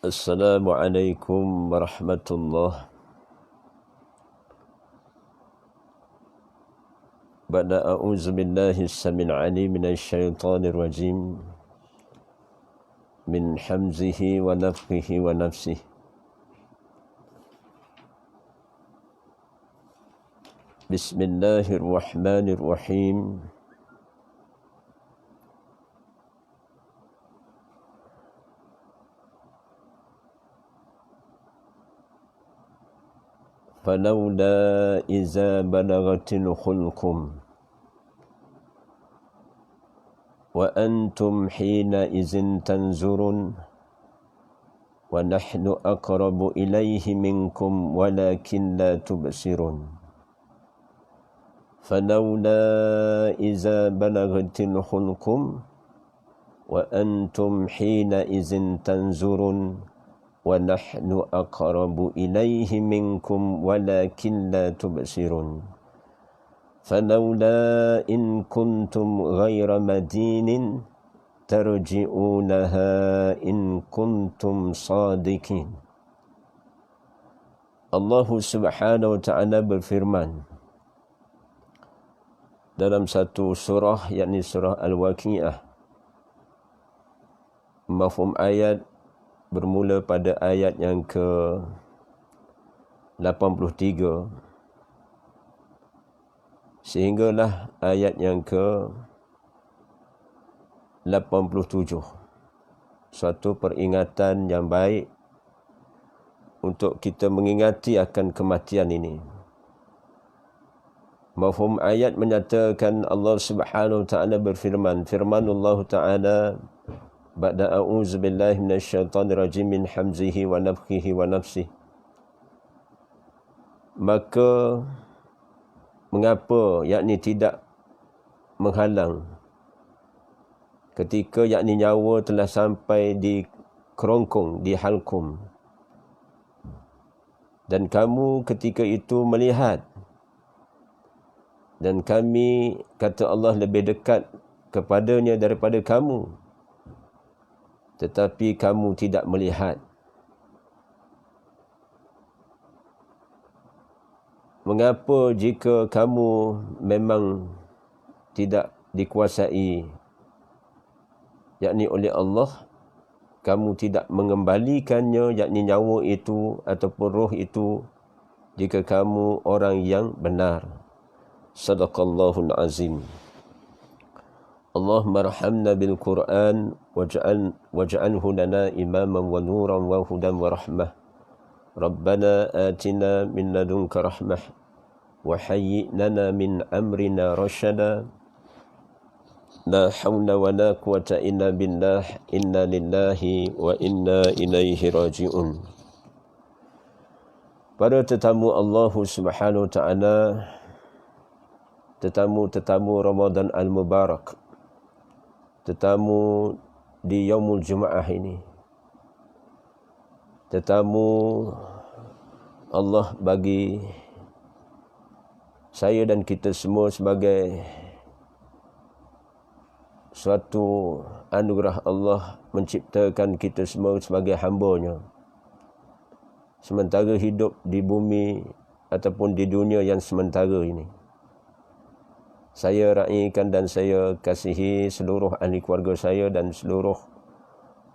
Assalamualaikum warahmatullahi. Ba'da a'udzu billahi as-samil 'alim minasy syaithanir rajim. Min hamzihi wa nafthihi wa nafsihi. Bismillahirrahmanirrahim. Falawla iza balagatil khulqum wa antum hina izin tanzurun wa nahnu aqrabu ilayhi minkum walakin la tubsirun. Falawla iza balagatil khulqum wa antum hina izin tanzurun wa nahnu aqrabu ilayhi minkum walakin la tubsirun. Falawla in kuntum ghayra madinin tarji'unaha in kuntum sadiqin. Allah Subhanahu wa ta'ala berfirman dalam satu surah, yakni surah Al-Waqi'ah. Mafhum ayat bermula pada ayat yang ke-83 sehinggalah ayat yang ke-87. Suatu peringatan yang baik untuk kita mengingati akan kematian ini. Mafhum ayat menyatakan Allah Subhanahu wa ta'ala berfirman, firmanullah ta'ala, ba'da a'udzu billahi minasyaitonir rajim min hamzihi wa nafthihi wa nafsihi. Maka mengapa, yakni tidak menghalang, ketika yakni nyawa telah sampai di kerongkong, di halkum, dan kamu ketika itu melihat, dan kami, kata Allah, lebih dekat kepadanya daripada kamu, tetapi kamu tidak melihat. Mengapa jika kamu memang tidak dikuasai, yakni oleh Allah, kamu tidak mengembalikannya, yakni nyawa itu ataupun roh itu, jika kamu orang yang benar. Sadaqallahul azim. Allahumma arhamna bil Qur'an waj'alhu lana imaman wa nuran wa hudan wa rahmah. Rabbana atina min ladunka rahmah wa hayyi lana min amrina rashada. La hawla wa la quwwata illa billah. Inna lillahi wa inna ilaihi raji'un. Para tetamu Allah Subhanahu wa ta'ala, tetamu Ramadan Al-Mubarak, tetamu di Yaumul Jumaah ini, tetamu Allah bagi saya dan kita semua sebagai suatu anugerah Allah menciptakan kita semua sebagai hamba-Nya. Sementara hidup di bumi ataupun di dunia yang sementara ini, saya raikan dan saya kasihi seluruh ahli keluarga saya dan seluruh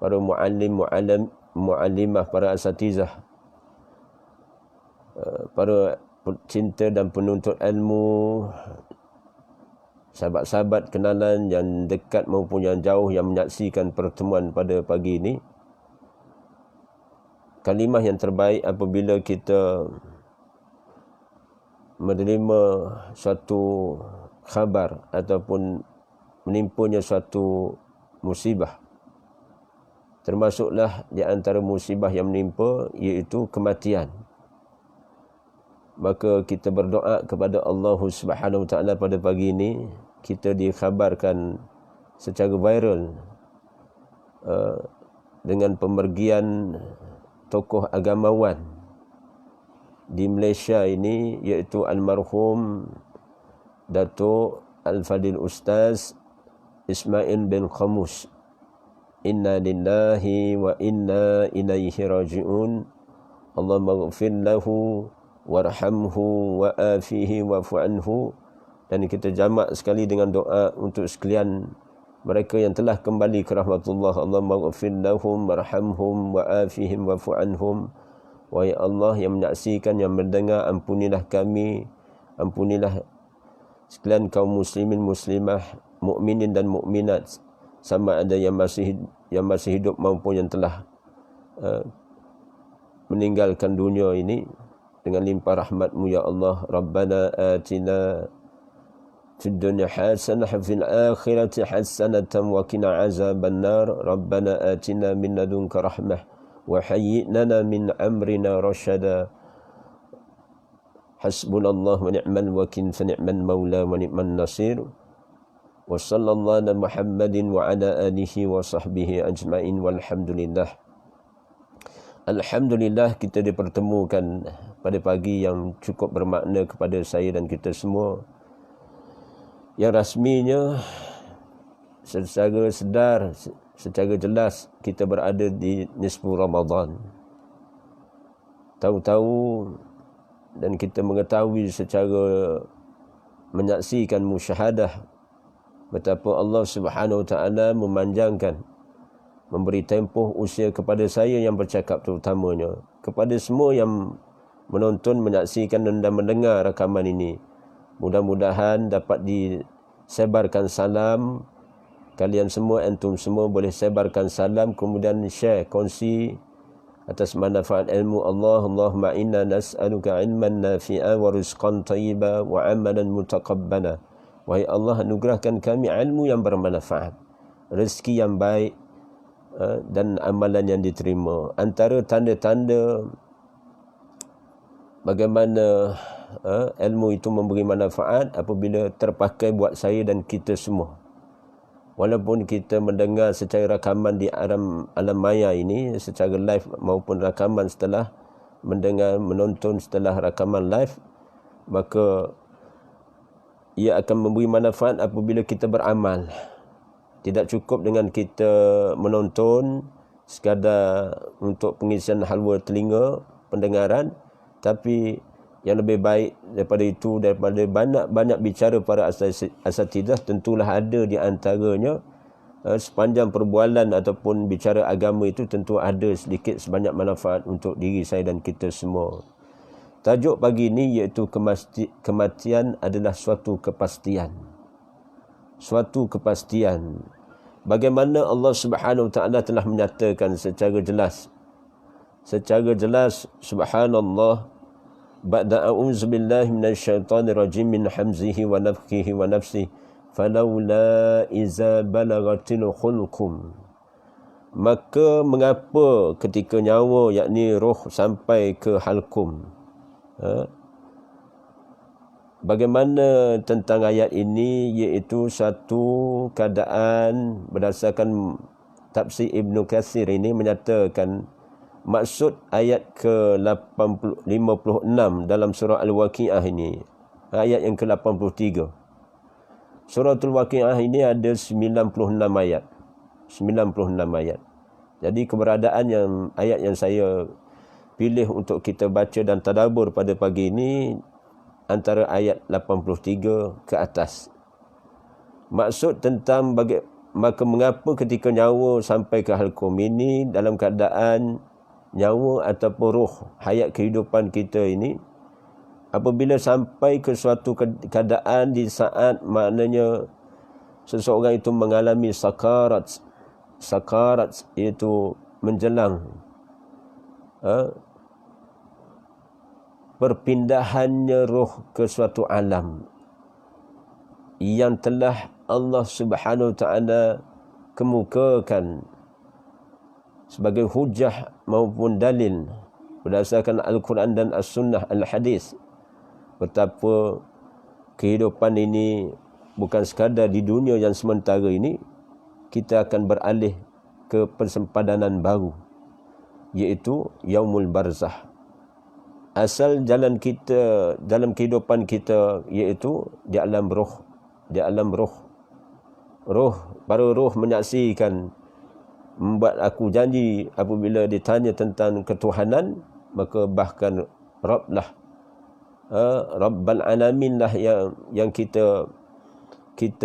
para muallimah, para asatizah, para cinta dan penuntut ilmu, sahabat-sahabat kenalan yang dekat maupun yang jauh yang menyaksikan pertemuan pada pagi ini. Kalimah yang terbaik apabila kita menerima suatu khabar ataupun menimpanya suatu musibah. Termasuklah di antara musibah yang menimpa iaitu kematian. Maka kita berdoa kepada Allah Subhanahu wa ta'ala pada pagi ini. Kita dikhabarkan secara viral dengan pemergian tokoh agamawan di Malaysia ini, iaitu almarhum Datuk Al-Fadil Ustaz Ismail bin Khamus inna lillahi wa inna ilaihi raji'un. Allahumma ighfir lahu warhamhu wa afihi wa'fu anhu. Dan kita jamak sekali dengan doa untuk sekalian mereka yang telah kembali ke rahmatullah. Allahumma ighfir lahum warhamhum wa afihim wa'fu anhum. Wahai Allah yang menyaksikan, yang mendengar, ampunilah kami, ampunilah sekalian kaum muslimin muslimah, mukminin dan mukminat, sama ada yang masih hidup maupun yang telah meninggalkan dunia ini, dengan limpah rahmat-Mu ya Allah. Rabbana atina fid dunya hasanah fil akhirati hasanatan wa qina azaban nar. Rabbana atina min ladunka rahmah wa hayyi' lana min amrina rasyada. Hasbunallahu wa ni'mal wakil fa ni'mal maula wa ni'man nasir. Wa sallallahu ala Muhammadin wa ala alihi wa sahbihi ajma'in walhamdulillah. Alhamdulillah kita dipertemukan pada pagi yang cukup bermakna kepada saya dan kita semua, yang rasminya secara sedar, secara jelas kita berada di nisfu Ramadan. Tahu-tahu dan kita mengetahui secara menyaksikan musyahadah betapa Allah Subhanahu Wa Taala memanjangkan, memberi tempoh usia kepada saya yang bercakap terutamanya, kepada semua yang menonton, menyaksikan dan mendengar rakaman ini. Mudah-mudahan dapat disebarkan salam. Kalian semua, antum semua boleh sebarkan salam, kemudian share, kongsi atas manfaat ilmu Allah. Allahumma inna nas'aluka ilman nafi'a wa rizqan tayyiba wa amalan mutaqabbala. Wahai Allah, anugerahkan kami ilmu yang bermanfaat, rezeki yang baik dan amalan yang diterima. Antara tanda-tanda bagaimana ilmu itu memberi manfaat apabila terpakai buat saya dan kita semua. Walaupun kita mendengar secara rakaman di alam maya ini, secara live maupun rakaman setelah mendengar, menonton setelah rakaman live, maka ia akan memberi manfaat apabila kita beramal. Tidak cukup dengan kita menonton sekadar untuk pengisian halwa telinga, pendengaran, tapi yang lebih baik daripada itu, daripada banyak bicara para asatidah, tentulah ada di antaranya sepanjang perbualan ataupun bicara agama itu tentu ada sedikit sebanyak manfaat untuk diri saya dan kita semua. Tajuk pagi ini iaitu kematian adalah suatu kepastian. Suatu kepastian. Bagaimana Allah Subhanahu Wa Taala telah menyatakan secara jelas. Secara jelas, subhanallah, ba'da a'udzu billahi minasyaitonir rajim min hamzihi wa nafthihi wa nafsihi falawla iza balagatil khulqum. Maka mengapa ketika nyawa, yakni roh, sampai ke halkum. Bagaimana tentang ayat ini, iaitu satu keadaan berdasarkan tafsir Ibn Katsir ini menyatakan maksud ayat ke-56 dalam surah Al-Waqi'ah ini, ayat yang ke-83. Suratul Waqi'ah ini ada 96 ayat. 96 ayat. Jadi keberadaan ayat yang saya pilih untuk kita baca dan tadabbur pada pagi ini antara ayat 83 ke atas. Maksud tentang maka mengapa ketika nyawa sampai ke halkum ini, dalam keadaan nyawa ataupun roh, hayat kehidupan kita ini, apabila sampai ke suatu keadaan di saat maknanya seseorang itu mengalami sakarat, iaitu menjelang perpindahannya roh ke suatu alam yang telah Allah Subhanahu Wa Taala kemukakan sebagai hujah maupun dalil berdasarkan Al-Quran dan As-Sunnah, Al-Hadis, betapa kehidupan ini bukan sekadar di dunia yang sementara ini, kita akan beralih ke persempadanan baru, iaitu Yaumul Barzah. Asal jalan kita dalam kehidupan kita iaitu di alam roh. Di alam roh. Para roh menyaksikan membuat aku janji apabila ditanya tentang ketuhanan, maka bahkan Rabb lah, Rabbal Alamin lah yang kita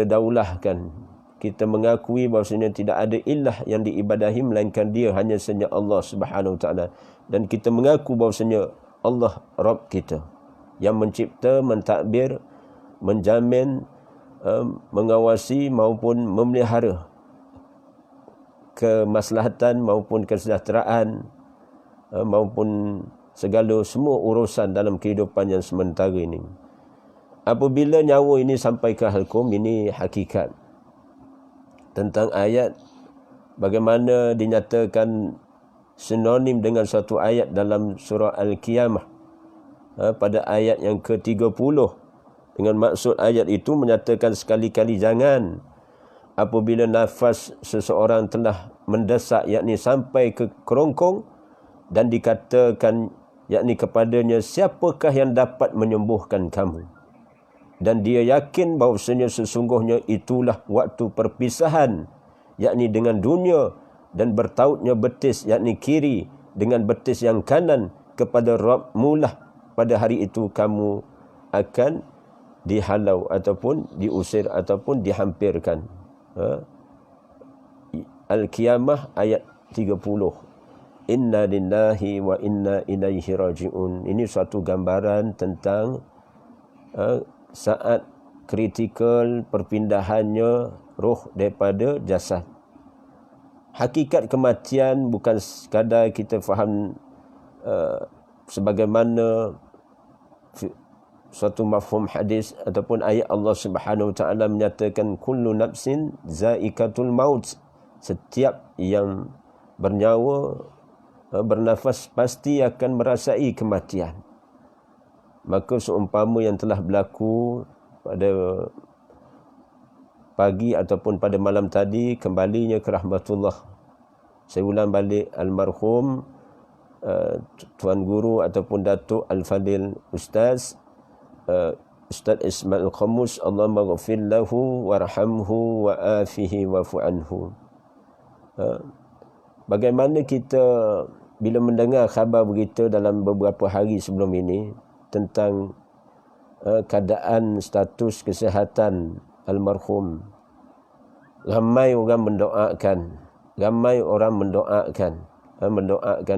daulahkan. Kita mengakui bahawasanya tidak ada ilah yang diibadahi melainkan Dia, hanya saja Allah Subhanahu Wa Taala. Dan kita mengaku bahawasanya Allah Rabb kita yang mencipta, mentadbir, menjamin, mengawasi maupun memelihara kemaslahatan maupun kesejahteraan maupun segala semua urusan dalam kehidupan yang sementara ini. Apabila nyawa ini sampai ke halkum, ini hakikat tentang ayat bagaimana dinyatakan sinonim dengan suatu ayat dalam surah Al-Qiyamah pada ayat yang ke-30. Dengan maksud ayat itu menyatakan sekali-kali jangan apabila nafas seseorang telah mendesak, yakni sampai ke kerongkong, dan dikatakan yakni kepadanya, siapakah yang dapat menyembuhkan kamu? Dan dia yakin bahawasanya sesungguhnya itulah waktu perpisahan, yakni dengan dunia, dan bertautnya betis yakni kiri dengan betis yang kanan kepada Rabb-mu lah. Pada hari itu kamu akan dihalau ataupun diusir ataupun dihampirkan. Al-Qiyamah ayat 30. Inna lillahi wa inna ilaihi raji'un. Ini suatu gambaran tentang saat kritikal perpindahannya roh daripada jasad. Hakikat kematian bukan sekadar kita faham sebagaimana suatu mafhum hadis ataupun ayat Allah Subhanahu Wa Taala menyatakan kullu nafsin zaikatul maut. Setiap yang bernyawa, bernafas pasti akan merasai kematian. Maka seumpama yang telah berlaku pada pagi ataupun pada malam tadi, kembalinya ke rahmatullah. Saya ulang balik almarhum Tuan Guru ataupun Datuk Al-Fadil Ustaz Ismail Khamus, Allah maghfir lahu warhamhu wa afihi wa'fu anhu. Bagaimana kita bila mendengar khabar berita dalam beberapa hari sebelum ini tentang keadaan status kesihatan almarhum, ramai orang mendoakan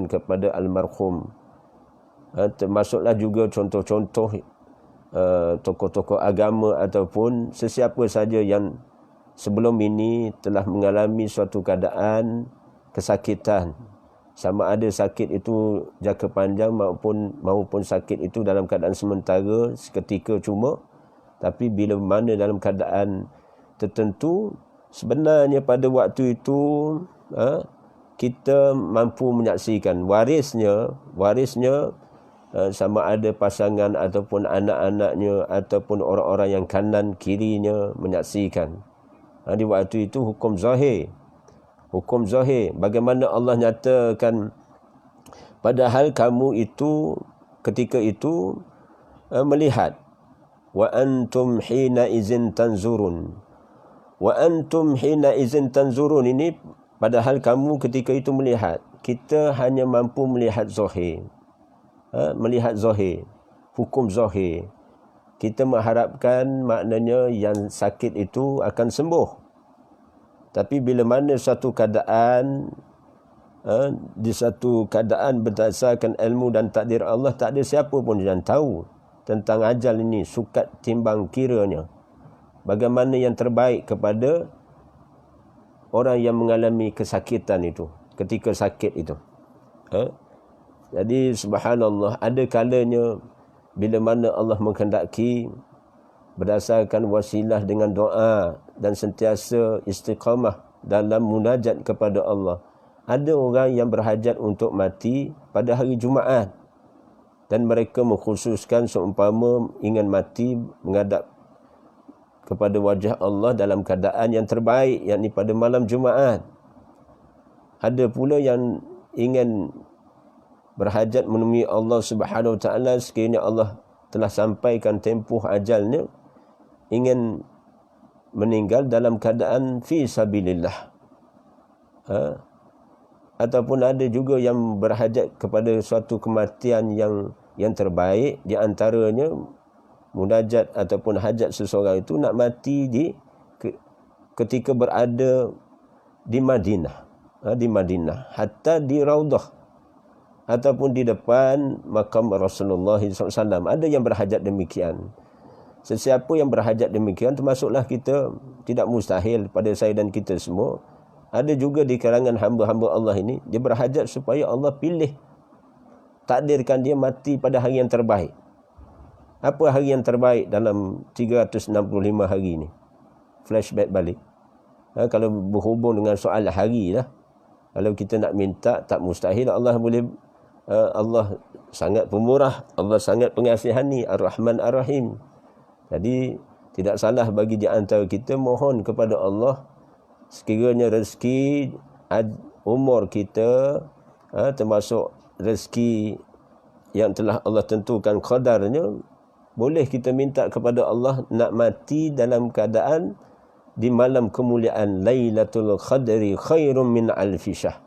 kepada almarhum. Termasuklah juga contoh-contoh tokoh-tokoh agama ataupun sesiapa saja yang sebelum ini telah mengalami suatu keadaan kesakitan, sama ada sakit itu jangka panjang maupun sakit itu dalam keadaan sementara seketika cuma, tapi bila mana dalam keadaan tertentu, sebenarnya pada waktu itu kita mampu menyaksikan warisnya sama ada pasangan ataupun anak-anaknya ataupun orang-orang yang kanan kirinya menyaksikan. Di waktu itu hukum zahir, bagaimana Allah nyatakan, padahal kamu itu ketika itu melihat, wa antum hina izin tanzurun. Ini padahal kamu ketika itu melihat. Kita hanya mampu melihat zahir, hukum zahir. Kita mengharapkan maknanya yang sakit itu akan sembuh. Tapi bila mana satu keadaan, di satu keadaan berdasarkan ilmu dan takdir Allah, tak ada siapa pun yang tahu tentang ajal ini, sukat timbang kiranya. Bagaimana yang terbaik kepada orang yang mengalami kesakitan itu, ketika sakit itu. Jadi subhanallah, ada kalanya bila mana Allah menghendaki berdasarkan wasilah dengan doa dan sentiasa istiqamah dalam munajat kepada Allah. Ada orang yang berhajat untuk mati pada hari Jumaat dan mereka mengkhususkan seumpama ingin mati menghadap kepada wajah Allah dalam keadaan yang terbaik, yakni pada malam Jumaat. Ada pula yang ingin berhajat menemui Allah Subhanahu Wa Taala sekiranya Allah telah sampaikan tempoh ajalnya, ingin meninggal dalam keadaan fi sabilillah. ataupun ada juga yang berhajat kepada suatu kematian yang terbaik. Di antaranya munajat ataupun hajat seseorang itu nak mati ketika berada di Madinah, di Madinah, hatta di Raudah ataupun di depan makam Rasulullah SAW. Ada yang berhajat demikian. Sesiapa yang berhajat demikian, termasuklah kita, tidak mustahil pada saya dan kita semua. Ada juga di kalangan hamba-hamba Allah ini, dia berhajat supaya Allah pilih, takdirkan dia mati pada hari yang terbaik. Apa hari yang terbaik dalam 365 hari ini? Flashback balik. Kalau berhubung dengan soal hari lah, kalau kita nak minta, tak mustahil. Allah boleh, Allah sangat pemurah, Allah sangat pengasihani, Ar-Rahman Ar-Rahim. Jadi tidak salah bagi di antara kita mohon kepada Allah, sekiranya rezeki umur kita, termasuk rezeki yang telah Allah tentukan qadarnya, boleh kita minta kepada Allah nak mati dalam keadaan di malam kemuliaan Lailatul Qadri khairum min alfi syahr.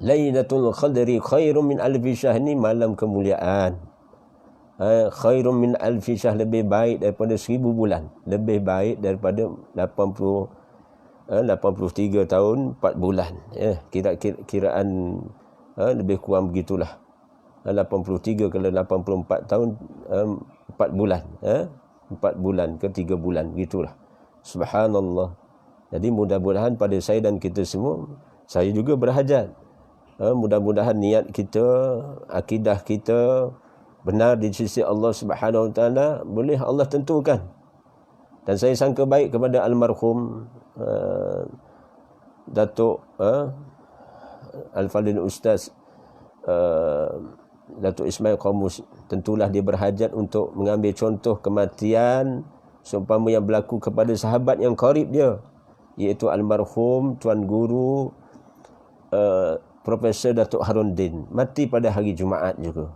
Lailatul Qadri khairum min alfi syahr ni malam kemuliaan. Khairum min alfi syahr, lebih baik daripada 1000 bulan. Lebih baik daripada 83 tahun 4 bulan. Kiraan lebih kurang begitulah. 83 kalau 84 tahun 4 bulan. 4 bulan ke 3 bulan begitulah. Subhanallah. Jadi mudah-mudahan pada saya dan kita semua, saya juga berhajat, mudah-mudahan niat kita, akidah kita benar di sisi Allah Subhanahu Wa Taala, boleh Allah tentukan. Dan saya sangka baik kepada almarhum Datuk Al-Fadhil Ustaz Datuk Ismail Qamus. Tentulah dia berhajat untuk mengambil contoh kematian seumpama yang berlaku kepada sahabat yang qarib dia, iaitu almarhum Tuan Guru Profesor Datuk Harundin, mati pada hari Jumaat juga.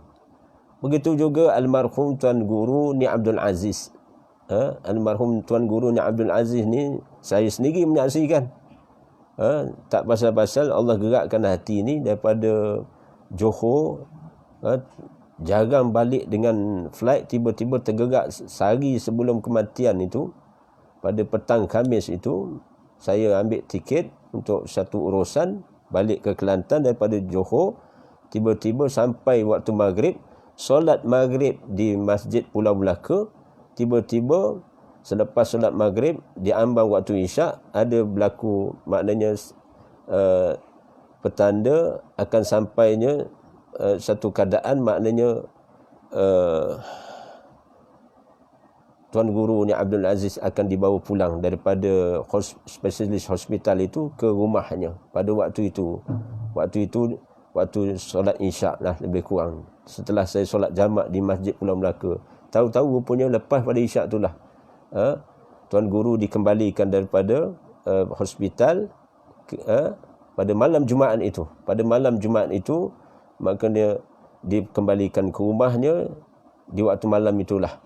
Begitu juga almarhum Tuan Guru Ni Abdul Aziz. Almarhum Tuan Guru Ni Abdul Aziz ni saya sendiri menyaksikan. Tak pasal-pasal Allah gerakkan hati ni daripada Johor, jarang balik dengan flight, tiba-tiba tergerak sehari sebelum kematian itu. Pada petang Khamis itu, saya ambil tiket untuk satu urusan balik ke Kelantan daripada Johor. Tiba-tiba sampai waktu maghrib, solat maghrib di Masjid Pulau Melaka. Tiba-tiba selepas solat maghrib, di ambang waktu isyak, ada berlaku, maknanya petanda akan sampainya satu keadaan, maknanya Tuan Guru Ni Abdul Aziz akan dibawa pulang daripada spesialis hospital itu ke rumahnya pada waktu itu. Waktu solat isyak lah lebih kurang. Setelah saya solat jamak di Masjid Pulau Melaka. Tahu-tahu rupanya lepas pada isyak itulah, Tuan Guru dikembalikan daripada hospital pada malam Jumaat itu. Pada malam Jumaat itu, maka dia dikembalikan ke rumahnya di waktu malam itulah,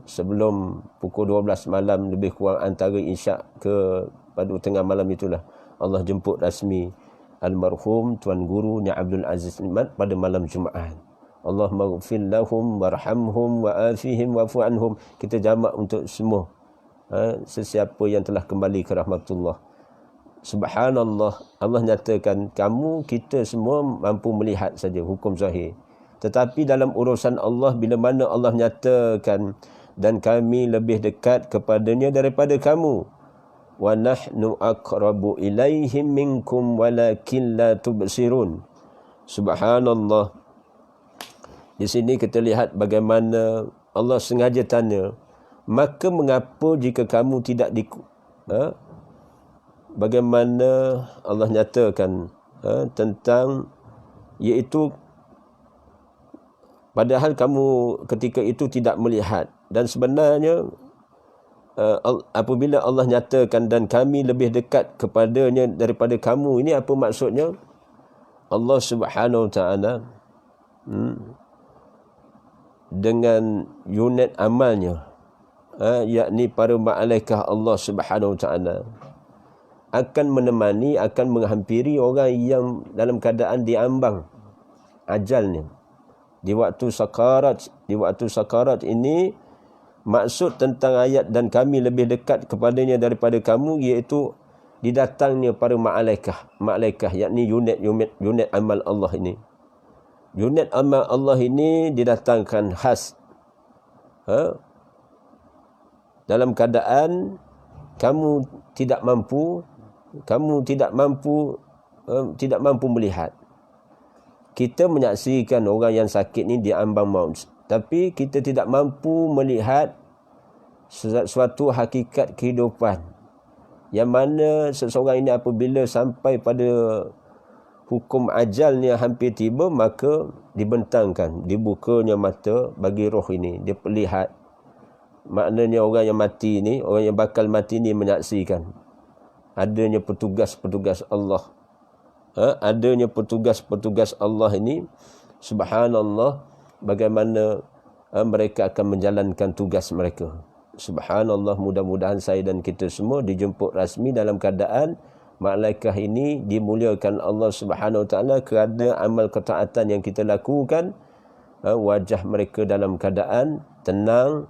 sebelum pukul 12 malam lebih kurang, antara isyak ke pada tengah malam itulah Allah jemput rasmi almarhum Tuan Guru Ni Abdul Aziz pada malam Jumaat. Allahumma ghfir lahum warhamhum wa'afihim wa'fu anhum. Kita jamak untuk semua sesiapa yang telah kembali ke rahmatullah. Subhanallah, Allah nyatakan kita semua mampu melihat saja hukum zahir. Tetapi dalam urusan Allah, bila mana Allah nyatakan, dan kami lebih dekat kepadanya daripada kamu, wa nahnu aqrabu ilaihim minkum walakin la tubsirun. Subhanallah. Di sini kita lihat bagaimana Allah sengaja tanya, maka mengapa jika kamu tidak bagaimana Allah nyatakan tentang, iaitu padahal kamu ketika itu tidak melihat. Dan sebenarnya apabila Allah nyatakan dan kami lebih dekat kepadanya daripada kamu, ini apa maksudnya? Allah Subhanahu Wa Taala dengan unit amalnya, yakni para malaikat Allah Subhanahu Wa Taala, akan menemani, akan menghampiri orang yang dalam keadaan diambang ajalnya. Di waktu sakarat ini, maksud tentang ayat dan kami lebih dekat kepadanya daripada kamu, iaitu didatangnya para malaikah, yakni unit amal Allah ini. Unit amal Allah ini didatangkan khas dalam keadaan kamu tidak mampu melihat. Kita menyaksikan orang yang sakit ni diambang maut, tapi kita tidak mampu melihat suatu hakikat kehidupan, yang mana seseorang ini apabila sampai pada hukum ajalnya hampir tiba, maka dibentangkan, dibukanya mata bagi roh ini, dia perlihat. Maknanya orang yang mati ni, orang yang bakal mati ni menyaksikan adanya petugas-petugas Allah. Adanya petugas-petugas Allah ini, subhanallah, bagaimana mereka akan menjalankan tugas mereka. Subhanallah, mudah-mudahan saya dan kita semua dijemput rasmi dalam keadaan malaikah ini dimuliakan Allah Subhanahu Wa Taala kerana amal ketaatan yang kita lakukan. Wajah mereka dalam keadaan tenang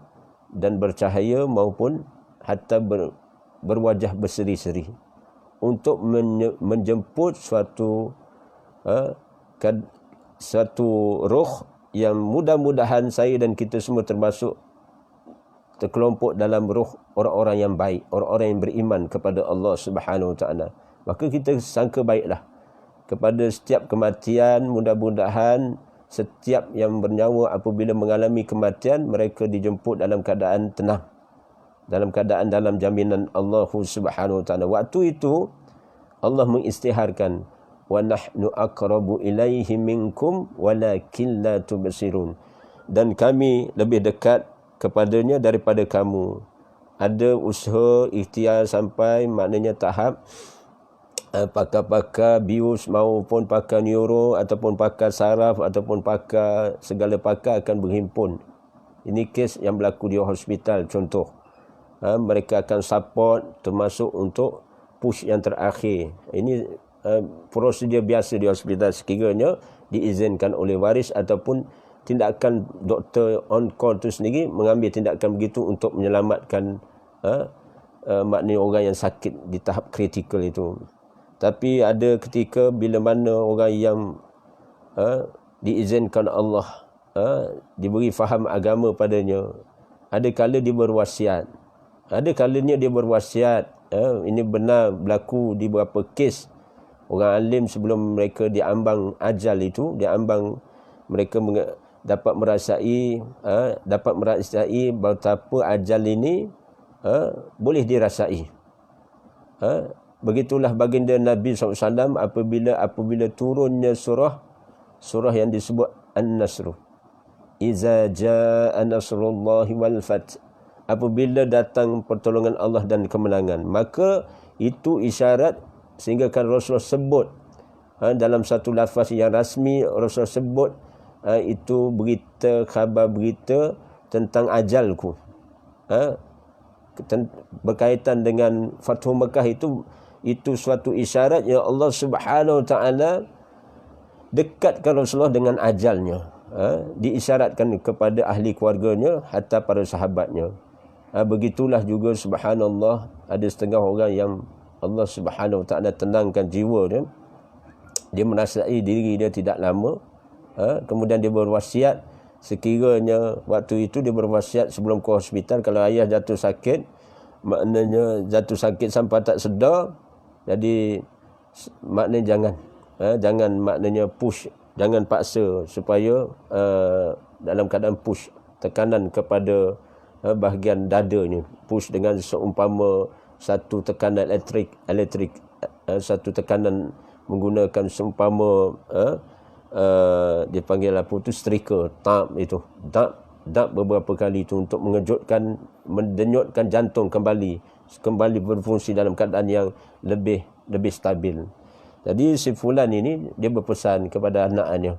dan bercahaya, maupun hatta berwajah berseri-seri untuk menjemput suatu roh yang mudah-mudahan saya dan kita semua terkelompok dalam roh orang-orang yang baik, orang-orang yang beriman kepada Allah Subhanahu Wa Taala. Maka kita sangka baiklah kepada setiap kematian. Mudah-mudahan setiap yang bernyawa apabila mengalami kematian, mereka dijemput dalam keadaan tenang, dalam keadaan dalam jaminan Allah Subhanahu Wa Taala. Waktu itu Allah mengisytiharkan, wa nahnu aqrabu ilaihi minkum walakin la tubsirun, dan kami lebih dekat kepadanya daripada kamu. Ada usaha ikhtiar sampai maknanya tahap pakar-pakar bius maupun pakar neuro ataupun pakar saraf ataupun pakar segala pakar akan berhimpun. Ini kes yang berlaku di hospital contoh. Mereka akan support termasuk untuk push yang terakhir. Ini prosedur biasa di hospital sekiranya diizinkan oleh waris ataupun tindakan doktor on call tu sendiri mengambil tindakan begitu untuk menyelamatkan maknanya orang yang sakit di tahap kritikal itu. Tapi ada ketika bila mana orang yang diizinkan Allah, diberi faham agama padanya, ada kala dia berwasiat. Ada kalanya dia berwasiat. Ini benar berlaku di beberapa kes orang alim sebelum mereka diambang ajal itu, diambang, mereka dapat merasai betapa ajal ini boleh dirasai. Begitulah baginda Nabi SAW apabila turunnya surah yang disebut An-Nasr. Iza jaa nasrullahi wal fath. Apabila datang pertolongan Allah dan kemenangan, maka itu isyarat sehingga kan Rasulullah sebut dalam satu lafaz yang rasmi, Rasulullah sebut itu khabar berita tentang ajalku. Berkaitan dengan Fathu Mekah itu suatu isyarat yang Allah Subhanahu Wa Taala dekatkan Rasulullah dengan ajalnya. Diisyaratkan kepada ahli keluarganya hatta para sahabatnya. Begitulah juga subhanallah, ada setengah orang yang Allah Subhanahu Wa Taala tenangkan jiwa dia. Dia merasai diri dia tidak lama. Kemudian dia berwasiat, sekiranya waktu itu dia berwasiat sebelum ke hospital, kalau ayah jatuh sakit, maknanya jatuh sakit sampai tak sedar, jadi maknanya jangan maknanya push, jangan paksa supaya dalam keadaan push, tekanan kepada bahagian dada ni, push dengan seumpama satu tekanan elektrik, satu tekanan menggunakan seumpama dia panggil apa tu, striker, tap itu, tap beberapa kali itu untuk mendenyutkan jantung kembali berfungsi dalam keadaan yang lebih stabil. Jadi si fulan ini dia berpesan kepada anaknya.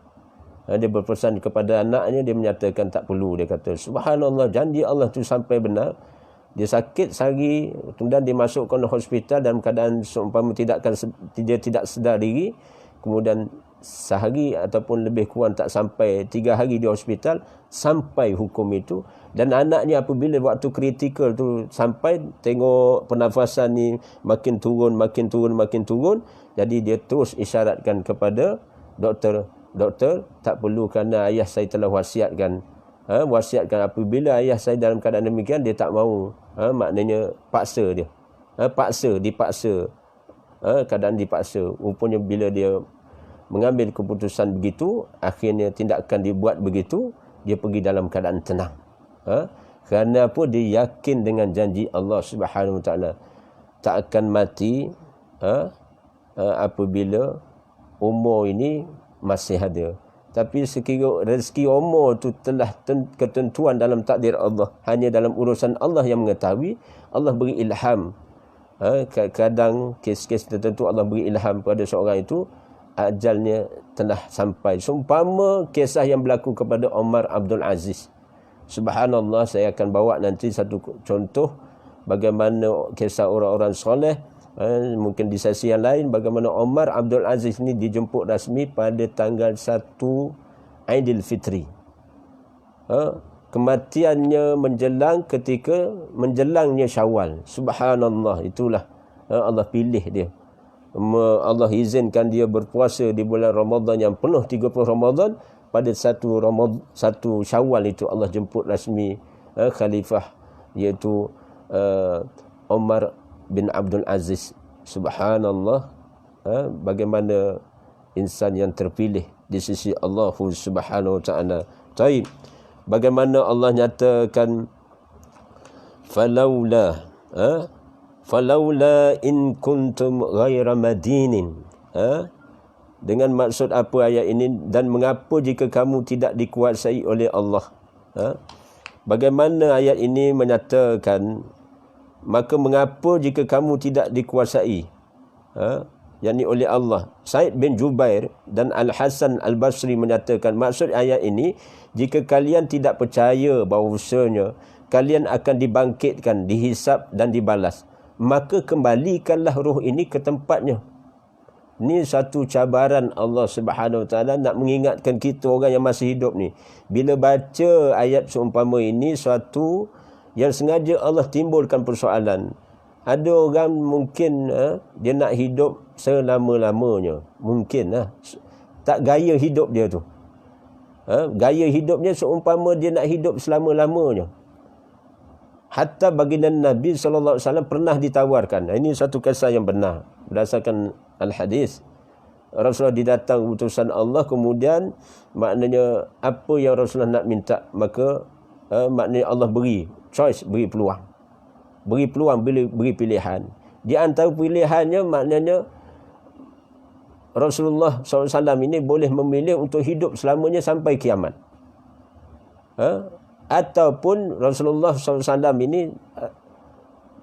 Dia berpesan kepada anaknya, dia menyatakan tak perlu, dia kata subhanallah, janji Allah tu sampai benar. Dia sakit sehari, kemudian dimasukkan hospital dalam keadaan seumpama dia tidak sedar diri, kemudian sehari ataupun lebih kurang tak sampai 3 hari di hospital sampai hukum itu. Dan anaknya apabila waktu kritikal tu sampai, tengok pernafasan ni makin turun, jadi dia terus isyaratkan kepada doktor, tak perlu, kerana ayah saya telah wasiatkan. Wasiatkan apabila ayah saya dalam keadaan demikian, dia tak mahu. Maknanya paksa dia. Dipaksa. Keadaan dipaksa. Rupanya bila dia mengambil keputusan begitu, akhirnya tindakan dibuat begitu, dia pergi dalam keadaan tenang. Kerana apa? Dia yakin dengan janji Allah Subhanahu Wa Taala, tak akan mati apabila umur ini masih ada. Tapi sekiranya rezeki umur tu telah ketentuan dalam takdir Allah, hanya dalam urusan Allah yang mengetahui. Allah beri ilham. Kadang kes-kes tertentu Allah beri ilham kepada seorang itu, ajalnya telah sampai. Seumpama kisah yang berlaku kepada Umar Abdul Aziz. Subhanallah, saya akan bawa nanti satu contoh bagaimana kisah orang-orang soleh. Mungkin di sesi yang lain, bagaimana Umar Abdul Aziz ni dijemput rasmi pada tanggal 1 Aidilfitri. Kematiannya menjelangnya Syawal. Subhanallah, itulah Allah pilih dia. Allah izinkan dia berpuasa di bulan Ramadan yang penuh 30 Ramadan. Pada 1 Syawal itu Allah jemput rasmi khalifah, iaitu Umar bin Abdul Aziz. Subhanallah, bagaimana insan yang terpilih di sisi Allah Subhanahu Wa Taala. Taib, bagaimana Allah nyatakan falaula in kuntum ghaira madinin. Dengan maksud apa ayat ini? Dan mengapa jika kamu tidak dikuasai oleh Allah? Bagaimana ayat ini menyatakan, maka mengapa jika kamu tidak dikuasai, yakni oleh Allah? Said bin Jubair dan Al-Hasan Al-Basri menyatakan, maksud ayat ini, jika kalian tidak percaya bahawasanya kalian akan dibangkitkan, dihisap dan dibalas, maka kembalikanlah roh ini ke tempatnya. Ini satu cabaran Allah Subhanahu Wa Taala nak mengingatkan kita orang yang masih hidup ni. Bila baca ayat seumpama ini, suatu yang sengaja Allah timbulkan persoalan. Ada orang mungkin dia nak hidup selama-lamanya. Mungkin tak gaya hidup dia tu. Gaya hidupnya seumpama dia nak hidup selama-lamanya. Hatta baginda Nabi SAW pernah ditawarkan. Ini satu kisah yang benar berdasarkan Al-Hadis. Rasulullah didatang utusan Allah, kemudian maknanya apa yang Rasulullah nak minta, maka maknanya Allah beri choice, beri peluang, beri pilihan. Di antara pilihannya, maknanya Rasulullah SAW ini boleh memilih untuk hidup selamanya sampai kiamat. Ataupun Rasulullah SAW ini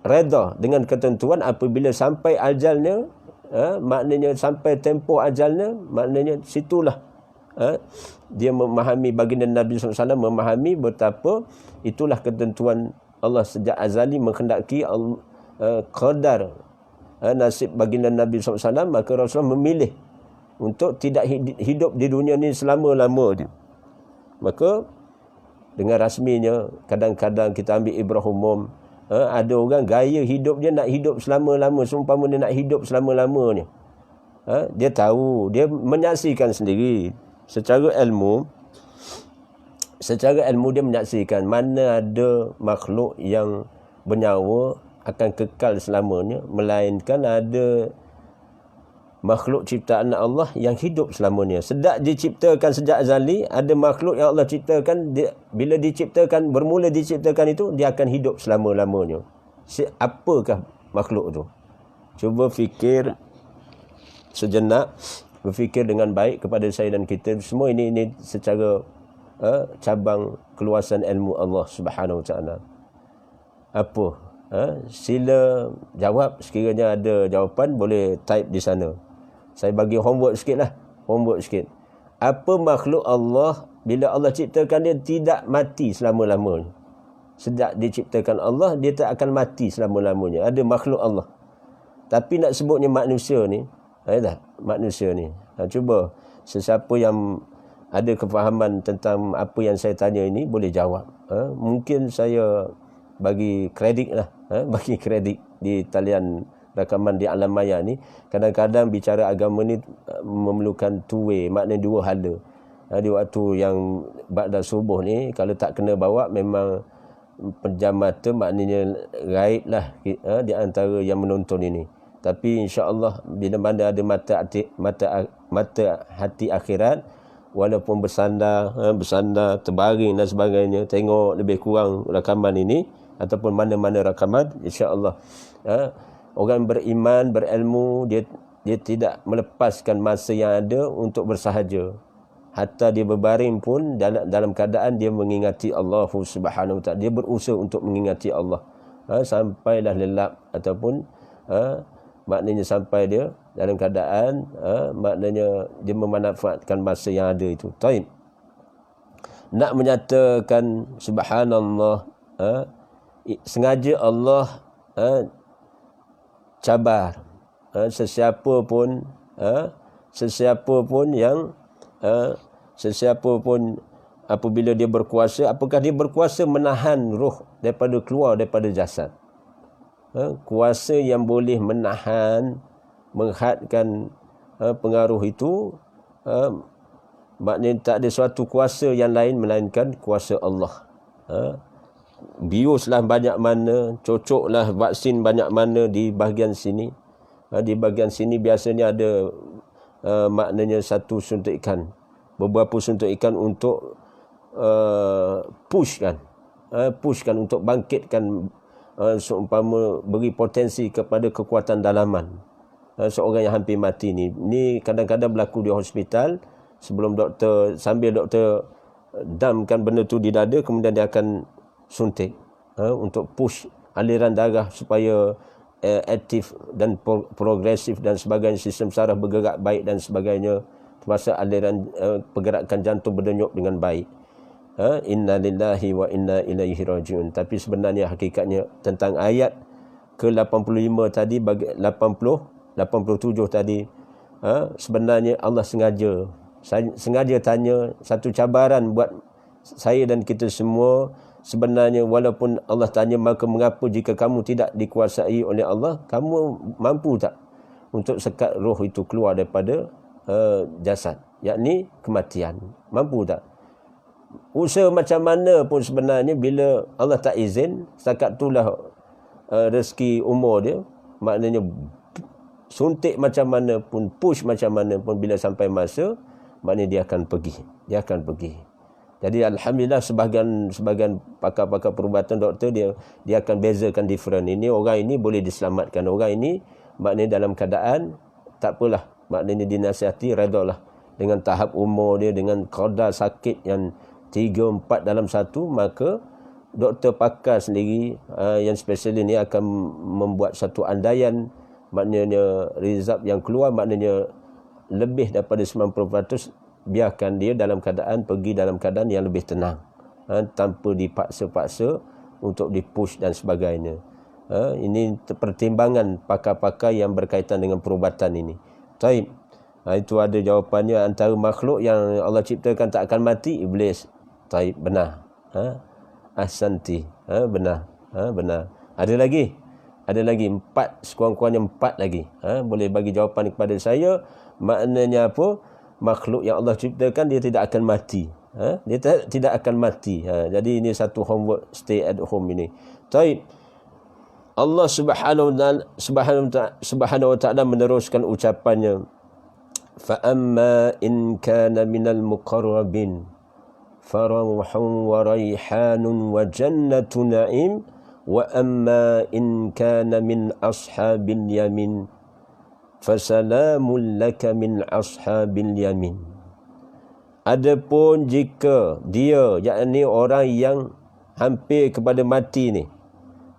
reda dengan ketentuan apabila sampai ajalnya, maknanya sampai tempoh ajalnya, maknanya situlah dia memahami, baginda Nabi SAW memahami betapa itulah ketentuan Allah sejak azali menghendaki qadar nasib baginda Nabi SAW, maka Rasulullah memilih untuk tidak hidup di dunia ni selama-lamanya. Maka dengan rasminya, kadang-kadang kita ambil ibrah umum, ada orang gaya hidup dia nak hidup selama-lama, seumpama dia nak hidup selama-lamanya. Dia tahu, dia menyaksikan sendiri secara ilmu dia menyaksikan mana ada makhluk yang bernyawa akan kekal selamanya, melainkan ada makhluk ciptaan Allah yang hidup selamanya. Sejak diciptakan sejak azali, ada makhluk yang Allah ciptakan, bila diciptakan, bermula diciptakan itu, dia akan hidup selama-lamanya. Apakah makhluk itu? Cuba fikir sejenak, berfikir dengan baik kepada saya dan kita semua. Ini secara cabang keluasan ilmu Allah Subhanahu Wa Taala. Apa? Sila jawab. Sekiranya ada jawapan, boleh type di sana. Saya bagi homework sikit. Apa makhluk Allah bila Allah ciptakan dia tidak mati selama-lamanya? sejak diciptakan Allah, dia tak akan mati selama-lamanya. Ada makhluk Allah. Tapi nak sebutnya manusia ni, manusia ni. Cuba sesiapa yang ada kefahaman tentang apa yang saya tanya ini boleh jawab. Mungkin saya bagi kredit lah, bagi kredit di talian rakaman di alam maya ni. Kadang-kadang bicara agama ni memerlukan two way, maknanya dua hala. Di waktu yang ba'da subuh ni, kalau tak kena bawa memang pejam mata, maknanya gaib lah di antara yang menonton ini. Tapi insya-Allah bila mana ada mata hati akhirat, walaupun bersandar terbaring dan sebagainya, tengok lebih kurang rakaman ini ataupun mana-mana rakaman, insya-Allah orang beriman, berilmu, dia tidak melepaskan masa yang ada untuk bersahaja. Hatta dia berbaring pun dalam keadaan dia mengingati Allah Subhanahu Wa Taala. Dia berusaha untuk mengingati Allah. Sampailah lelap ataupun maknanya sampai dia dalam keadaan maknanya dia memanfaatkan masa yang ada itu. Taib. Nak menyatakan subhanallah, sengaja Allah cabar sesiapa pun apabila dia berkuasa, apakah dia berkuasa menahan roh daripada keluar daripada jasad. Kuasa yang boleh menahan, menghadkan pengaruh itu, maknanya tak ada suatu kuasa yang lain melainkan kuasa Allah. Biuslah banyak mana, cocoklah vaksin banyak mana di bahagian sini. Di bahagian sini biasanya ada maknanya satu suntikan, beberapa suntikan untuk pushkan untuk bangkitkan, seumpama beri potensi kepada kekuatan dalaman seorang yang hampir mati ni. Ni kadang-kadang berlaku di hospital, sambil doktor damkan benda tu di dada, kemudian dia akan suntik untuk push aliran darah supaya aktif dan progresif dan sebagainya, sistem saraf bergerak baik dan sebagainya, termasuk aliran pergerakan jantung berdenyut dengan baik. Inna lillahi wa inna ilaihi rajiun. Tapi sebenarnya hakikatnya tentang ayat ke-85 tadi, 87 tadi, sebenarnya Allah sengaja tanya satu cabaran buat saya dan kita semua. Sebenarnya walaupun Allah tanya, maka mengapa jika kamu tidak dikuasai oleh Allah, kamu mampu tak untuk sekat roh itu keluar daripada jasad, yakni kematian? Mampu tak? Usaha macam mana pun sebenarnya, bila Allah tak izin, setakat itulah rezeki umur dia. Maknanya suntik macam mana pun, push macam mana pun, bila sampai masa, maknanya dia akan pergi. Jadi alhamdulillah sebahagian pakar-pakar perubatan, doktor, dia akan bezakan different. Ini orang ini boleh diselamatkan, orang ini maknanya dalam keadaan tak apalah, maknanya dinasihati, redalah dengan tahap umur dia, dengan kadar sakit yang 3-4 dalam satu, maka doktor pakar sendiri yang spesialis ni akan membuat satu andaian, maknanya result yang keluar maknanya lebih daripada 90%, biarkan dia dalam keadaan pergi dalam keadaan yang lebih tenang, tanpa dipaksa-paksa untuk dipush dan sebagainya. Ini pertimbangan pakar-pakar yang berkaitan dengan perubatan ini. Taib. Itu ada jawapannya. Antara makhluk yang Allah ciptakan tak akan mati, iblis. Taib, benar. Ahsanti. Benar. Benar. Ada lagi 4, sekurang-kurangnya 4 lagi. Boleh bagi jawapan kepada saya. Maknanya apa? Makhluk yang Allah ciptakan dia tidak akan mati. Dia tidak akan mati. Jadi ini satu homework, stay at home ini. Taib. Allah Subhanahu wa taala meneruskan ucapannya, fa amma in kana minal muqarrabin farawhun wa raihanun wa jannatu na'im wa amma in kana min ashabil yamin fasalamun laka min ashabil yamin. Adapun jika dia, yakni orang yang hampir kepada mati ni,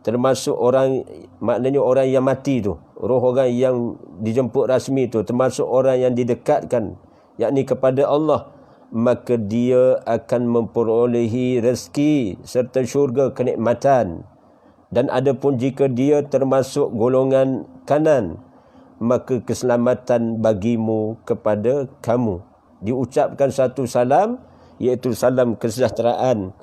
termasuk orang, maknanya orang yang mati tu, roh orang yang dijemput rasmi tu, termasuk orang yang didekatkan, yakni kepada Allah, maka dia akan memperolehi rezeki serta syurga kenikmatan. Dan adapun jika dia termasuk golongan kanan, maka keselamatan bagimu kepada kamu. Diucapkan satu salam, iaitu salam kesejahteraan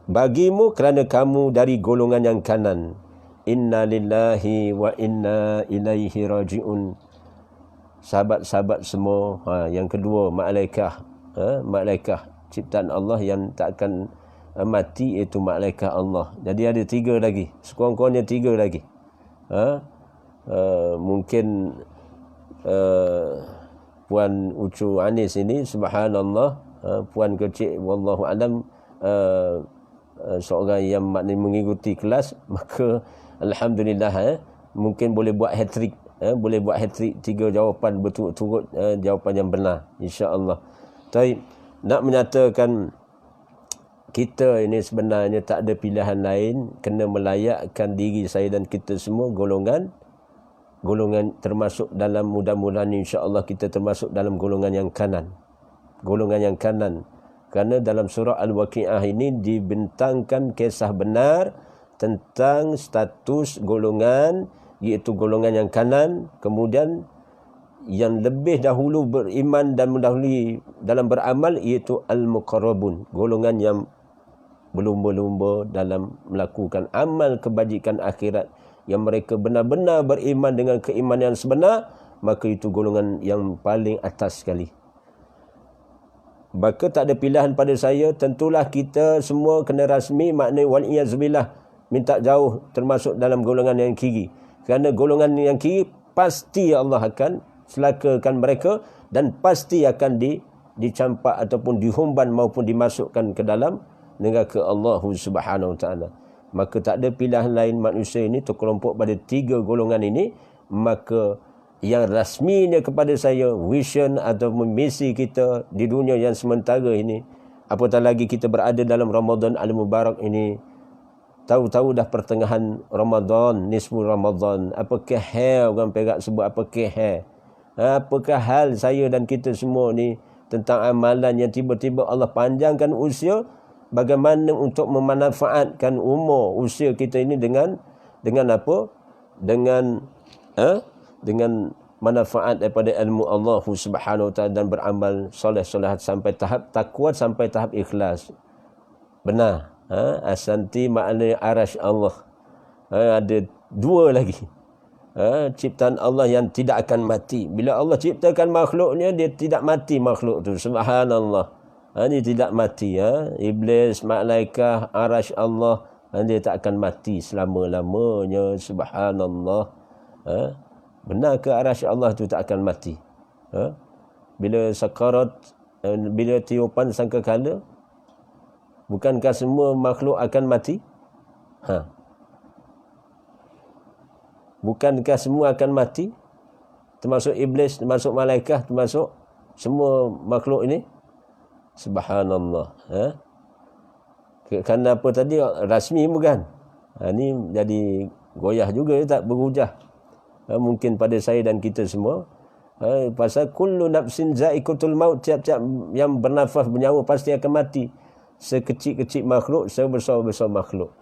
bagimu kerana kamu dari golongan yang kanan. Inna lillahi wa inna ilaihi raji'un. Sahabat-sahabat semua, yang kedua, malaikah. Malaikah ciptaan Allah yang tak akan mati, iaitu malaikah Allah. Jadi ada 3 lagi, sekurang-kurangnya 3 lagi. Mungkin Puan Ucu Anis ini, subhanallah, puan kecil, wallahu alam, seorang yang maknanya mengikuti kelas, maka alhamdulillah, mungkin boleh buat hat-trick, boleh buat hat-trick 3 jawapan berturut-turut, jawapan yang benar, insya-Allah. Baik, nak menyatakan kita ini sebenarnya tak ada pilihan lain, kena melayakkan diri saya dan kita semua golongan termasuk dalam, mudah-mudahan insya-Allah kita termasuk dalam golongan yang kanan. Golongan yang kanan. Kerana dalam surah Al-Waqi'ah ini dibentangkan kisah benar tentang status golongan, iaitu golongan yang kanan, kemudian yang lebih dahulu beriman dan mendahului dalam beramal, iaitu al-muqarrabun, golongan yang berlumba-lumba dalam melakukan amal kebajikan akhirat, yang mereka benar-benar beriman dengan keimanan yang sebenar, maka itu golongan yang paling atas sekali. Maka tak ada pilihan pada saya, tentulah kita semua kena rasmi, maknanya wal'iyazubillah, minta jauh termasuk dalam golongan yang kiri. Kerana golongan yang kiri pasti Allah akan celakakan mereka dan pasti akan dicampak ataupun dihumban maupun dimasukkan ke dalam neraka Allah Subhanahu Wa Taala. Maka tak ada pilihan lain manusia ini terkelompok pada 3 golongan ini. Maka yang rasminya kepada saya, vision atau misi kita di dunia yang sementara ini, apatah lagi kita berada dalam Ramadan Al-Mubarak ini, tahu-tahu dah pertengahan Ramadan, nisfu Ramadan. Apakah hal orang Perak sebut, apakah hal? Apakah hal saya dan kita semua ni tentang amalan yang tiba-tiba Allah panjangkan usia, bagaimana untuk memanfaatkan umur usia kita ini dengan apa? Dengan manfaat daripada ilmu Allah Subhanahu Wa Taala dan beramal soleh-solehat sampai tahap takwa, sampai tahap ikhlas. Benar. Asanti maknanya arasy Allah. Ada 2 lagi. Ciptaan Allah yang tidak akan mati. Bila Allah ciptakan makhluknya, dia tidak mati makhluk tu. Subhanallah. Dia tidak mati. Iblis, malaikat, arasy Allah, dia tak akan mati selama-lamanya. Subhanallah. Benar ke arasy Allah tu tak akan mati? Bila sakarat, bila tiupan sangkakala, bukankah semua makhluk akan mati? Bukankah semua akan mati? Termasuk iblis, termasuk malaikat, termasuk semua makhluk ini? Subhanallah. Kerana apa tadi? Rasmi bukan? Ini jadi goyah juga, tak berhujah. Mungkin pada saya dan kita semua. Pasal kullu nafsin za'iqatul maut, tiap-tiap yang bernafas bernyawa pasti akan mati. Sekecil-kecil makhluk, sebesar-besar makhluk,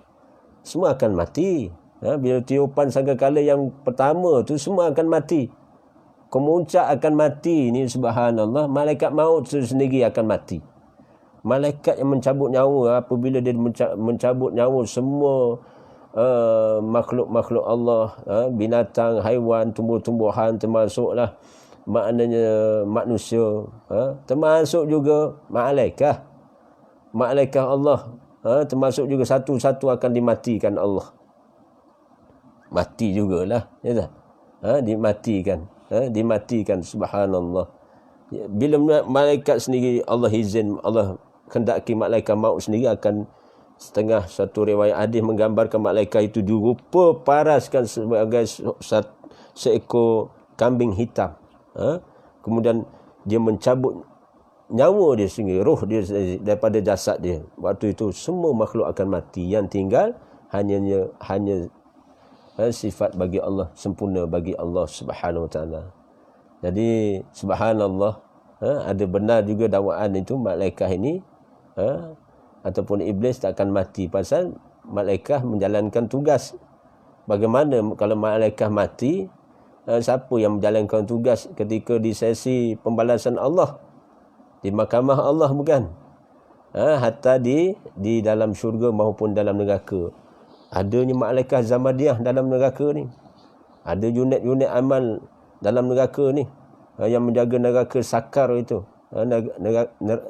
semua akan mati. Bila tiupan sangkakala yang pertama tu, semua akan mati. Kemuncak akan mati ni, subhanallah. Malaikat maut sendiri akan mati. Malaikat yang mencabut nyawa, apabila dia mencabut nyawa semua makhluk-makhluk Allah, binatang, haiwan, tumbuh-tumbuhan, termasuklah maknanya manusia, termasuk juga malaikat Allah, termasuk juga satu-satu akan dimatikan Allah. Mati jugalah, ya tak? Dimatikan, subhanallah. Bila malaikat sendiri, Allah izin, Allah kendaki malaikat maut sendiri akan, setengah satu riwayat hadis menggambarkan malaikat itu dirupa paraskan sebagai seekor kambing hitam. Kemudian dia mencabut nyawa dia sendiri, roh dia daripada jasad dia. Waktu itu semua makhluk akan mati. Yang tinggal hanya sifat bagi Allah, sempurna bagi Allah Subhanahu Wa Taala. Jadi subhanallah, Ada benar juga dakwaan itu malaikat ini ataupun iblis tak akan mati, pasal malaikat menjalankan tugas. Bagaimana kalau malaikat mati, siapa yang menjalankan tugas ketika di sesi pembalasan Allah, di mahkamah Allah, bukan? Hatta di dalam syurga maupun dalam neraka. Adanya malaikat Zamadiyah dalam neraka ni. Ada unit-unit amal dalam neraka ni yang menjaga neraka sakar itu.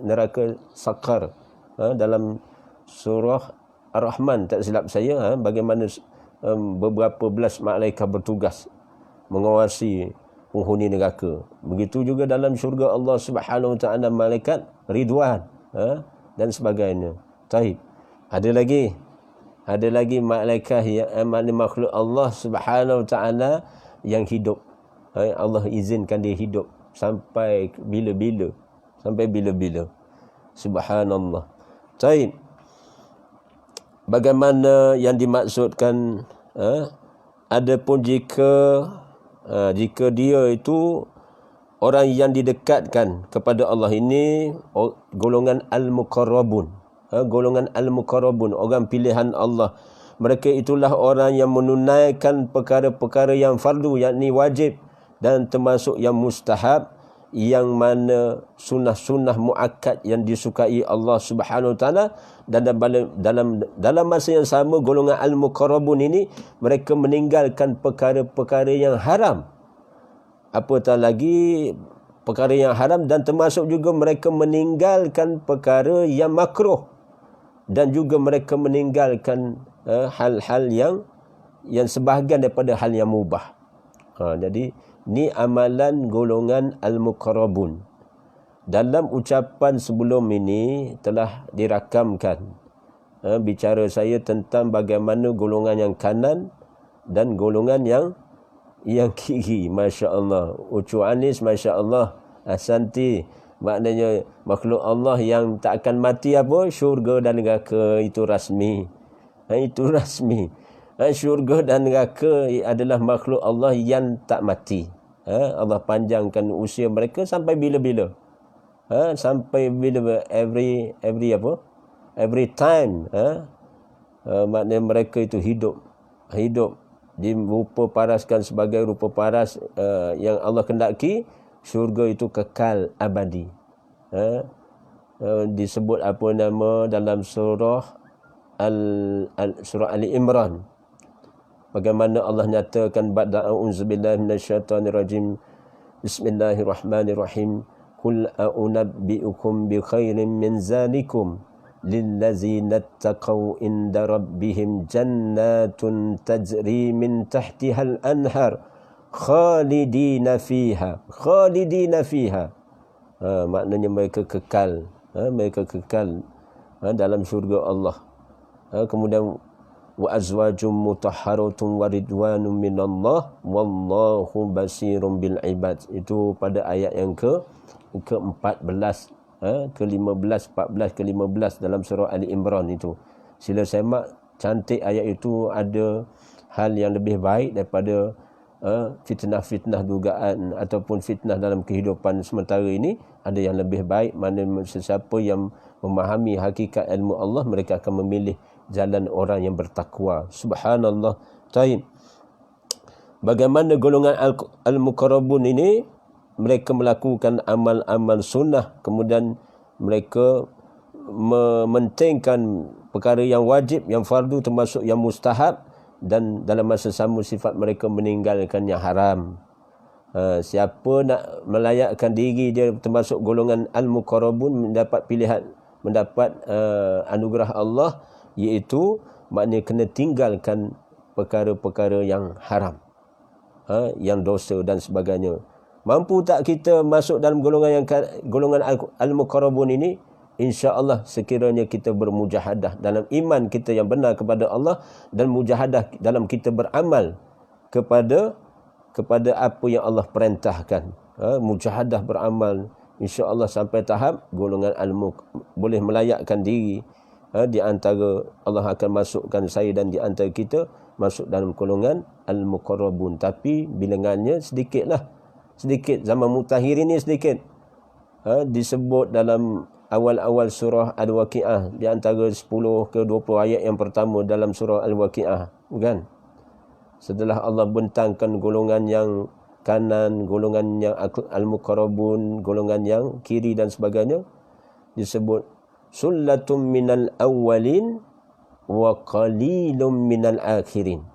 Neraka sakar. Dalam surah Ar-Rahman tak silap saya, bagaimana beberapa belas malaikat bertugas mengawasi penghuni neraka. Begitu juga dalam syurga Allah Subhanahu Wa Taala malaikat Ridwan dan sebagainya. Taib. Ada lagi malaikat yang makhluk Allah Subhanahu Wa Taala yang hidup. Allah izinkan dia hidup sampai bila-bila. Subhanallah. Taib. Bagaimana yang dimaksudkan, adapun jika dia itu orang yang didekatkan kepada Allah, ini golongan al-muqarrabun. Golongan al-muqarrabun, orang pilihan Allah. Mereka itulah orang yang menunaikan perkara-perkara yang fardu, yakni wajib, dan termasuk yang mustahab, yang mana sunnah-sunnah muakkad yang disukai Allah Subhanahu Wa Taala. Dan dalam masa yang sama, golongan al-muqarrabun ini mereka meninggalkan perkara-perkara yang haram. Apatah lagi perkara yang haram, dan termasuk juga mereka meninggalkan perkara yang makruh, dan juga mereka meninggalkan hal-hal yang sebahagian daripada hal yang mubah. Jadi ni amalan golongan al-muqarrabun. Dalam ucapan sebelum ini telah dirakamkan bicara saya tentang bagaimana golongan yang kanan dan golongan yang kiri. Masya Allah. Ucu Anis, Masya Allah. Asanti. Maknanya makhluk Allah yang tak akan mati apa? Syurga dan neraka. Itu rasmi. Itu rasmi. Syurga dan neraka adalah makhluk Allah yang tak mati. Allah panjangkan usia mereka sampai bila-bila. Sampai bila every time. Maknanya mereka itu hidup dirupa paraskan sebagai rupa paras yang Allah kendaki. Syurga itu kekal abadi. Disebut apa nama dalam surah surah Ali Imran. Bagaimana Allah nyatakan ba'da a'udzubillahi minasyaitonirrajim. Bismillahirrahmanirrahim. Qul a'unabbi'ukum bi khairin min zalikum lillazina taqaw inda rabbihim jannatun tajri min tahtihal anhar khalidina fiha. Maknanya mereka kekal. Dalam syurga Allah. Kemudian wa azwajum mutahharatun wa ridwanun minallah wallahu basirun bil ibad. Itu pada ayat yang ke-14, ke-15, 14 ke-15 dalam surah Ali Imran itu. Sila semak, cantik ayat itu. Ada hal yang lebih baik daripada fitnah-fitnah dugaan ataupun fitnah dalam kehidupan sementara ini. Ada yang lebih baik, mana sesiapa yang memahami hakikat ilmu Allah, mereka akan memilih jalan orang yang bertakwa. Subhanallah. Taib. Bagaimana golongan al-muqarrabun ini? Mereka melakukan amal-amal sunnah, kemudian mereka mementingkan perkara yang wajib, yang fardu, termasuk yang mustahab, dan dalam masa sama sifat mereka meninggalkan yang haram. Siapa nak melayakkan diri dia termasuk golongan al-muqarrabun, mendapat pilihan, mendapat anugerah Allah, iaitu maknanya kena tinggalkan perkara-perkara yang haram, yang dosa dan sebagainya. Mampu tak kita masuk dalam golongan al-muqarrabun ini? InsyaAllah sekiranya kita bermujahadah dalam iman kita yang benar kepada Allah, dan mujahadah dalam kita beramal kepada apa yang Allah perintahkan. Mujahadah beramal, insyaAllah sampai tahap golongan boleh melayakkan diri. Di antara Allah akan masukkan saya dan di antara kita masuk dalam golongan al-muqarrabun. Tapi bilangannya sedikit. Zaman mutakhir ini sedikit. disebut dalam awal-awal surah Al-Waqi'ah, di antara 10 ke 20 ayat yang pertama dalam surah Al-Waqi'ah, bukan? Setelah Allah bentangkan golongan yang kanan, golongan yang al-muqarrabun, golongan yang kiri dan sebagainya, disebut sullatum minal awwalin wa qalilum minal akhirin.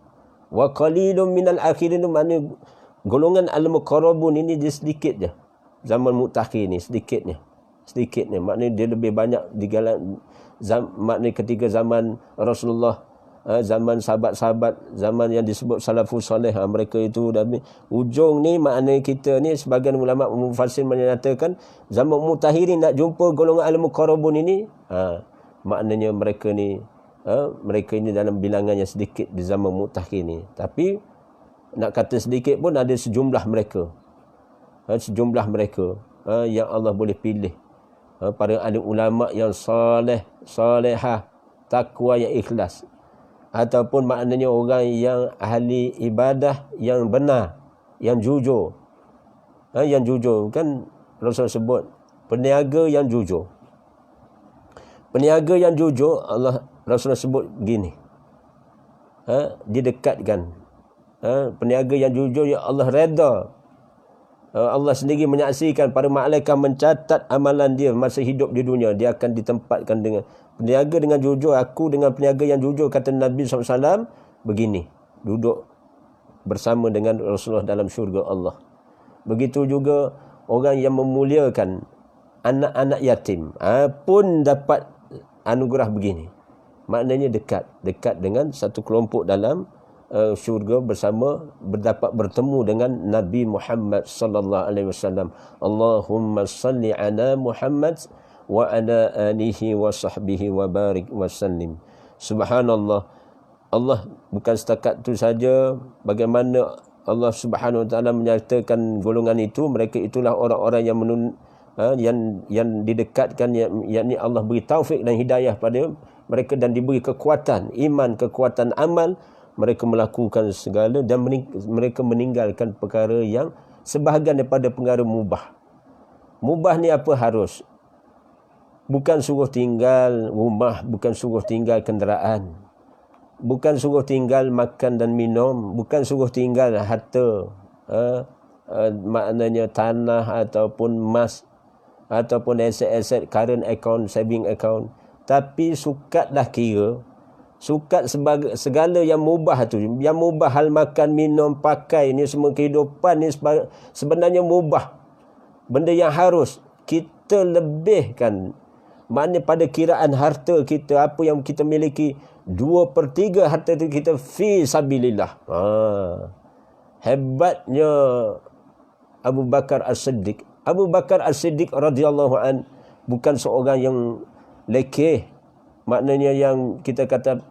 Wa qalilum minal akhirin itu maknanya golongan al-muqarrabun ini dia sedikit je. Zaman mutakhir ni sedikitnya. Maknanya dia lebih banyak maknanya ketika zaman Rasulullah, zaman sahabat-sahabat, zaman yang disebut salafus soleh, mereka itu dah ujung ni. Maknanya kita ni sebagian ulama mufassir menyatakan zaman mutahirin nak jumpa golongan al-muqarrabun ini, maknanya mereka ni dalam bilangan yang sedikit di zaman mutakhir ni. Tapi nak kata sedikit pun ada sejumlah mereka, yang Allah boleh pilih, para ahli ulama yang salehah, takwa yang ikhlas, ataupun maknanya orang yang ahli ibadah yang benar, yang jujur. Yang jujur kan Rasul sebut peniaga yang jujur. Peniaga yang jujur Allah Rasul sebut gini, didekatkan. Peniaga yang jujur yang Allah redha. Allah sendiri menyaksikan, para malaikat mencatat amalan dia masa hidup di dunia. Dia akan ditempatkan dengan peniaga dengan jujur. Aku dengan peniaga yang jujur, kata Nabi SAW, begini, duduk bersama dengan Rasulullah dalam syurga Allah. Begitu juga orang yang memuliakan anak-anak yatim pun dapat anugerah begini. Maknanya dekat dengan satu kelompok dalam syurga bersama, berdapat bertemu dengan Nabi Muhammad sallallahu alaihi wasallam. Allahumma salli ala Muhammad wa ala alihi wa sahbihi wa barik wa sallim. Subhanallah. Allah bukan setakat itu saja, bagaimana Allah Subhanahu wa taala menyatakan golongan itu, mereka itulah orang-orang yang didekatkan, yakni Allah beri taufik dan hidayah pada mereka dan diberi kekuatan iman, kekuatan amal. Mereka melakukan segala dan mereka meninggalkan perkara yang sebahagian daripada perkara mubah. Mubah ni apa? Harus. Bukan suruh tinggal rumah, bukan suruh tinggal kenderaan, bukan suruh tinggal makan dan minum, bukan suruh tinggal harta, maknanya tanah ataupun emas ataupun aset-aset current account, saving account. Tapi sukatlah kira, sukat segala yang mubah tu, yang mubah, hal makan, minum, pakai ni semua, kehidupan ni sebenarnya mubah. Benda yang harus kita lebihkan, maknanya pada kiraan harta kita, apa yang kita miliki, 2/3 harta itu kita fi sabilillah. Hebatnya Abu Bakar As-Siddiq. Abu Bakar As-Siddiq radhiyallahu an bukan seorang yang lekeh, maknanya yang kita kata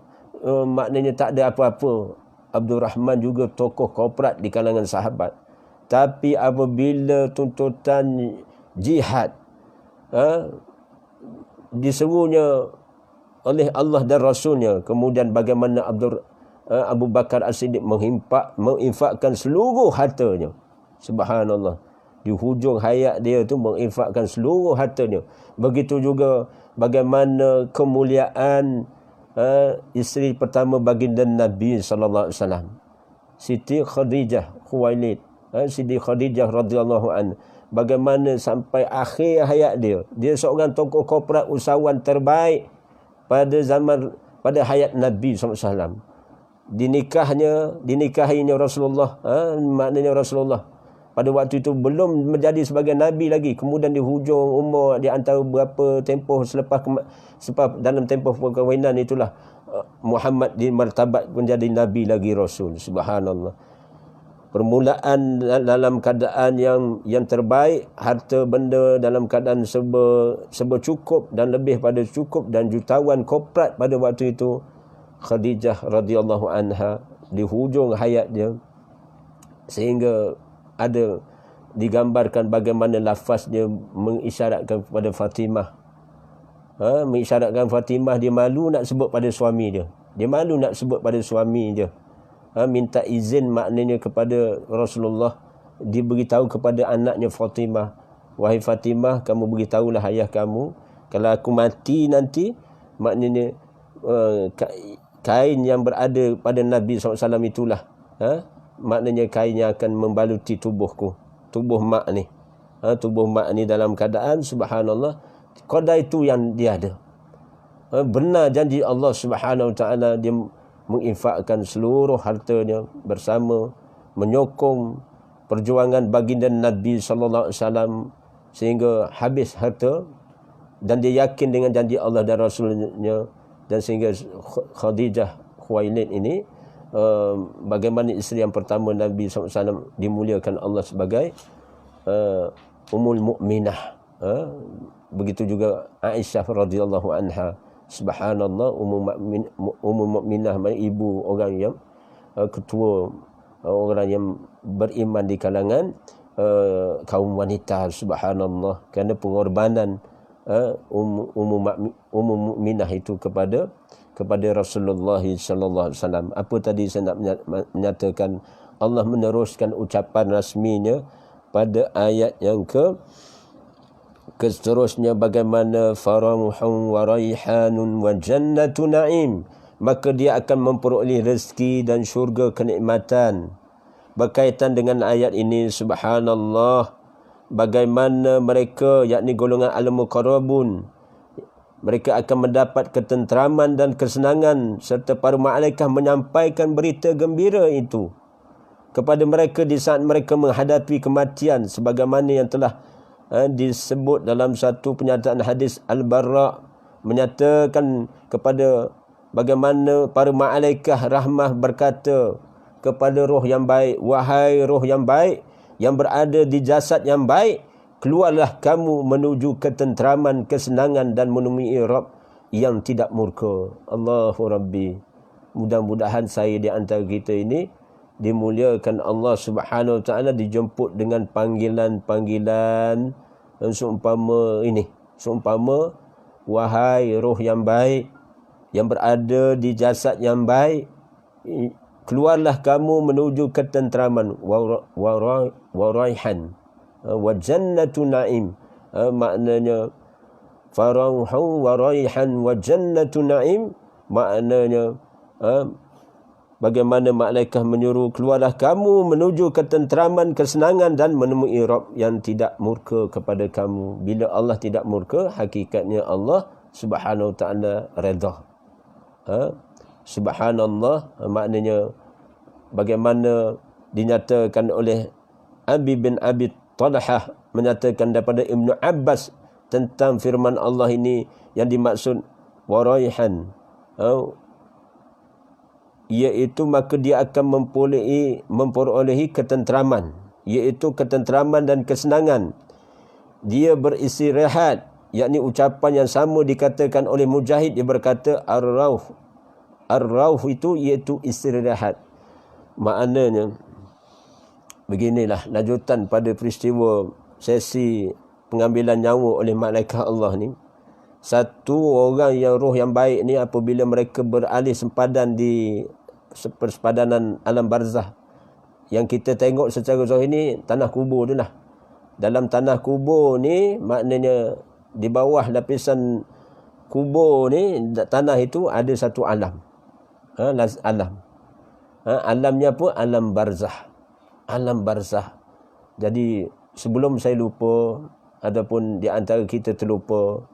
maknanya tak ada apa-apa. Abdul Rahman juga tokoh korporat di kalangan sahabat. Tapi apabila tuntutan jihad diserunya oleh Allah dan Rasulnya, kemudian bagaimana Abu Bakar As-Siddiq menginfakkan seluruh hartanya. Subhanallah. Di hujung hayat dia tu menginfakkan seluruh hartanya. Begitu juga bagaimana kemuliaan isteri pertama baginda Nabi sallallahu alaihi wasallam, Siti Khadijah Khuwailid, Siti Khadijah radhiyallahu an, bagaimana sampai akhir hayat dia seorang tokoh korporat usahawan terbaik pada hayat Nabi sallallahu alaihi wasallam. Dinikahinya Rasulullah, maknanya Rasulullah pada waktu itu belum menjadi sebagai Nabi lagi. Kemudian di hujung umur, di antara beberapa tempoh selepas dalam tempoh perkahwinan itulah Muhammad dimartabat menjadi Nabi lagi Rasul. Subhanallah. Permulaan dalam keadaan yang terbaik, harta benda dalam keadaan serba cukup dan lebih pada cukup, dan jutawan korporat pada waktu itu Khadijah radhiyallahu anha di hujung hayat dia, sehingga ada digambarkan bagaimana lafaz dia mengisyaratkan kepada Fatimah. Mengisyaratkan Fatimah, dia malu nak sebut pada suami dia. Dia malu nak sebut pada suami dia. Minta izin maknanya kepada Rasulullah, diberitahu kepada anaknya Fatimah. wahai Fatimah, kamu beritahulah ayah kamu, kalau aku mati nanti, maknanya kain yang berada pada Nabi SAW itulah, maknanya kain yang akan membaluti tubuhku, tubuh mak ni. Tubuh mak ni dalam keadaan subhanallah qada itu yang dia ada. Benar janji Allah Subhanahu Wa Taala, dia menginfakkan seluruh hartanya bersama menyokong perjuangan baginda Nabi sallallahu alaihi wasallam sehingga habis harta, dan dia yakin dengan janji Allah dan Rasulnya, dan sehingga Khadijah Khuwailid ini bagaimana isteri yang pertama Nabi SAW dimuliakan Allah sebagai Ummul Mukminah. Begitu juga Aisyah radhiyallahu anha. Subhanallah, Ummul Mukminah, ibu orang yang ketua orang yang beriman di kalangan kaum wanita. Subhanallah, kerana pengorbanan Ummul Mukminah itu kepada Rasulullah sallallahu alaihi wasallam. Apa tadi saya nak menyatakan, Allah meneruskan ucapan rasminya pada ayat yang seterusnya, bagaimana farauhun wa raihanun wa jannatu na'im, maka dia akan memperoleh rezeki dan syurga kenikmatan. Berkaitan dengan ayat ini, subhanallah, bagaimana mereka, yakni golongan al-muqarrabun, mereka akan mendapat ketenteraman dan kesenangan, serta para malaikat menyampaikan berita gembira itu kepada mereka di saat mereka menghadapi kematian, sebagaimana yang telah disebut dalam satu penyataan hadis. Al-Barra menyatakan kepada bagaimana para malaikat rahmah berkata kepada roh yang baik, wahai roh yang baik yang berada di jasad yang baik, keluarlah kamu menuju ketenteraman, kesenangan dan menemui Rabb yang tidak murka. Allahu Rabbi, mudah-mudahan saya di antara kita ini dimuliakan Allah Subhanahu Wa Taala, dijemput dengan panggilan-panggilan seumpama ini, seumpama wahai roh yang baik yang berada di jasad yang baik, keluarlah kamu menuju ketenteraman, wa raihan wa jannatu na'im, maknanya farauhu wa raihan wa jannatu na'im, maknanya bagaimana malaikat menyuruh, keluarlah kamu menuju ketenteraman, kesenangan dan menemui Rabb yang tidak murka kepada kamu. Bila Allah tidak murka, hakikatnya Allah Subhanahu Wa Taala redha. Subhanallah, maknanya bagaimana dinyatakan oleh Abi bin Abi Talhah, menyatakan daripada Ibnu Abbas tentang firman Allah ini, yang dimaksud waraihan, iaitu maka dia akan memperolehi ketenteraman, iaitu ketenteraman dan kesenangan. Dia beristirahat, yakni ucapan yang sama dikatakan oleh Mujahid. Dia berkata ar-rauh itu iaitu istirahat. Maknanya beginilah lanjutan pada peristiwa sesi pengambilan nyawa oleh malaikat Allah ni. Satu orang yang roh yang baik ni, apabila mereka beralih sempadan di persepadanan alam barzah, yang kita tengok secara zahir ni tanah kubur tu lah. Dalam tanah kubur ni, maknanya di bawah lapisan kubur ni, tanah itu ada satu alam. Alam. Alamnya apa? Alam barzah. Alam barzah. Jadi sebelum saya lupa, ataupun di antara kita terlupa,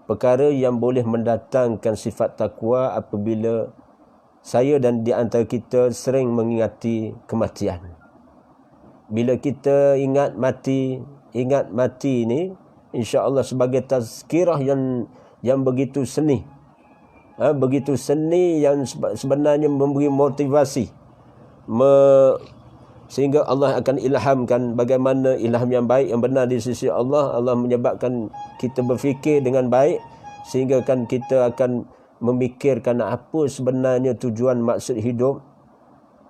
perkara yang boleh mendatangkan sifat takwa apabila saya dan di antara kita sering mengingati kematian. Bila kita ingat mati ni, insya-Allah sebagai tazkirah yang begitu seni. Begitu seni yang sebenarnya memberi motivasi. Sehingga Allah akan ilhamkan bagaimana ilham yang baik, yang benar di sisi Allah. Allah menyebabkan kita berfikir dengan baik, sehingga kan kita akan memikirkan apa sebenarnya tujuan maksud hidup.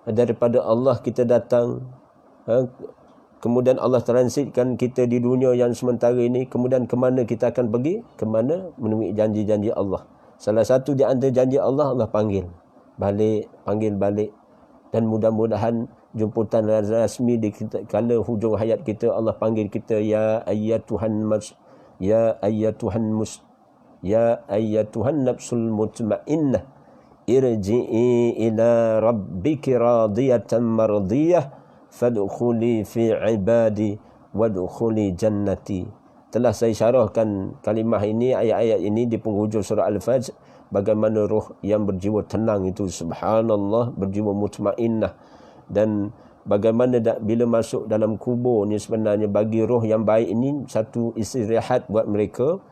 Daripada Allah kita datang, kemudian Allah transitkan kita di dunia yang sementara ini, kemudian ke mana kita akan pergi, ke mana, menemui janji-janji Allah. Salah satu di antara janji Allah, Allah panggil balik. Dan mudah-mudahan jemputan rasmi di kita, kala hujung hayat kita Allah panggil kita ya ayyatuhan nafsul mutmainnah irji'i ila rabbiki radiyatan mardiyah fadkhuli fi ibadi wadkhuli jannati. Telah saya syarahkan kalimah ini, ayat-ayat ini di penghujung surah Al-Fajr, bagaimana roh yang berjiwa tenang itu, subhanallah, berjiwa mutmainnah. Dan bagaimana bila masuk dalam kubur ni sebenarnya bagi roh yang baik ini satu istirahat buat mereka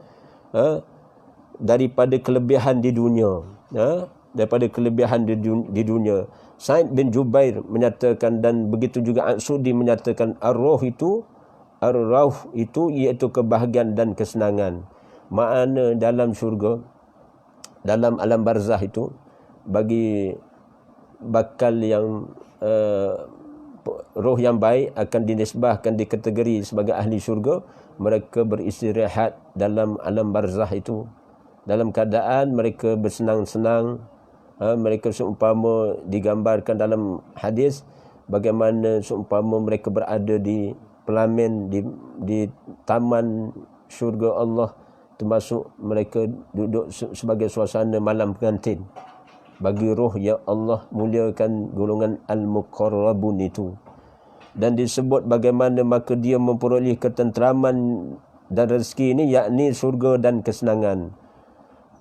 daripada kelebihan di dunia, daripada kelebihan di dunia. Sa'id bin Jubair menyatakan, dan begitu juga Al-Sudi menyatakan, ar-rauh itu iaitu kebahagiaan dan kesenangan. Makna dalam syurga, dalam alam barzah itu, bagi bakal yang roh yang baik akan dinisbahkan, dikategori sebagai ahli syurga. Mereka beristirahat dalam alam barzah itu dalam keadaan mereka bersenang-senang. Mereka seumpama digambarkan dalam hadis bagaimana seumpama mereka berada di pelamin di taman syurga Allah, termasuk mereka duduk sebagai suasana malam pengantin bagi roh yang Allah muliakan, golongan al-muqarrabun itu. Dan disebut bagaimana maka dia memperoleh ketenteraman dan rezeki ini, yakni surga dan kesenangan.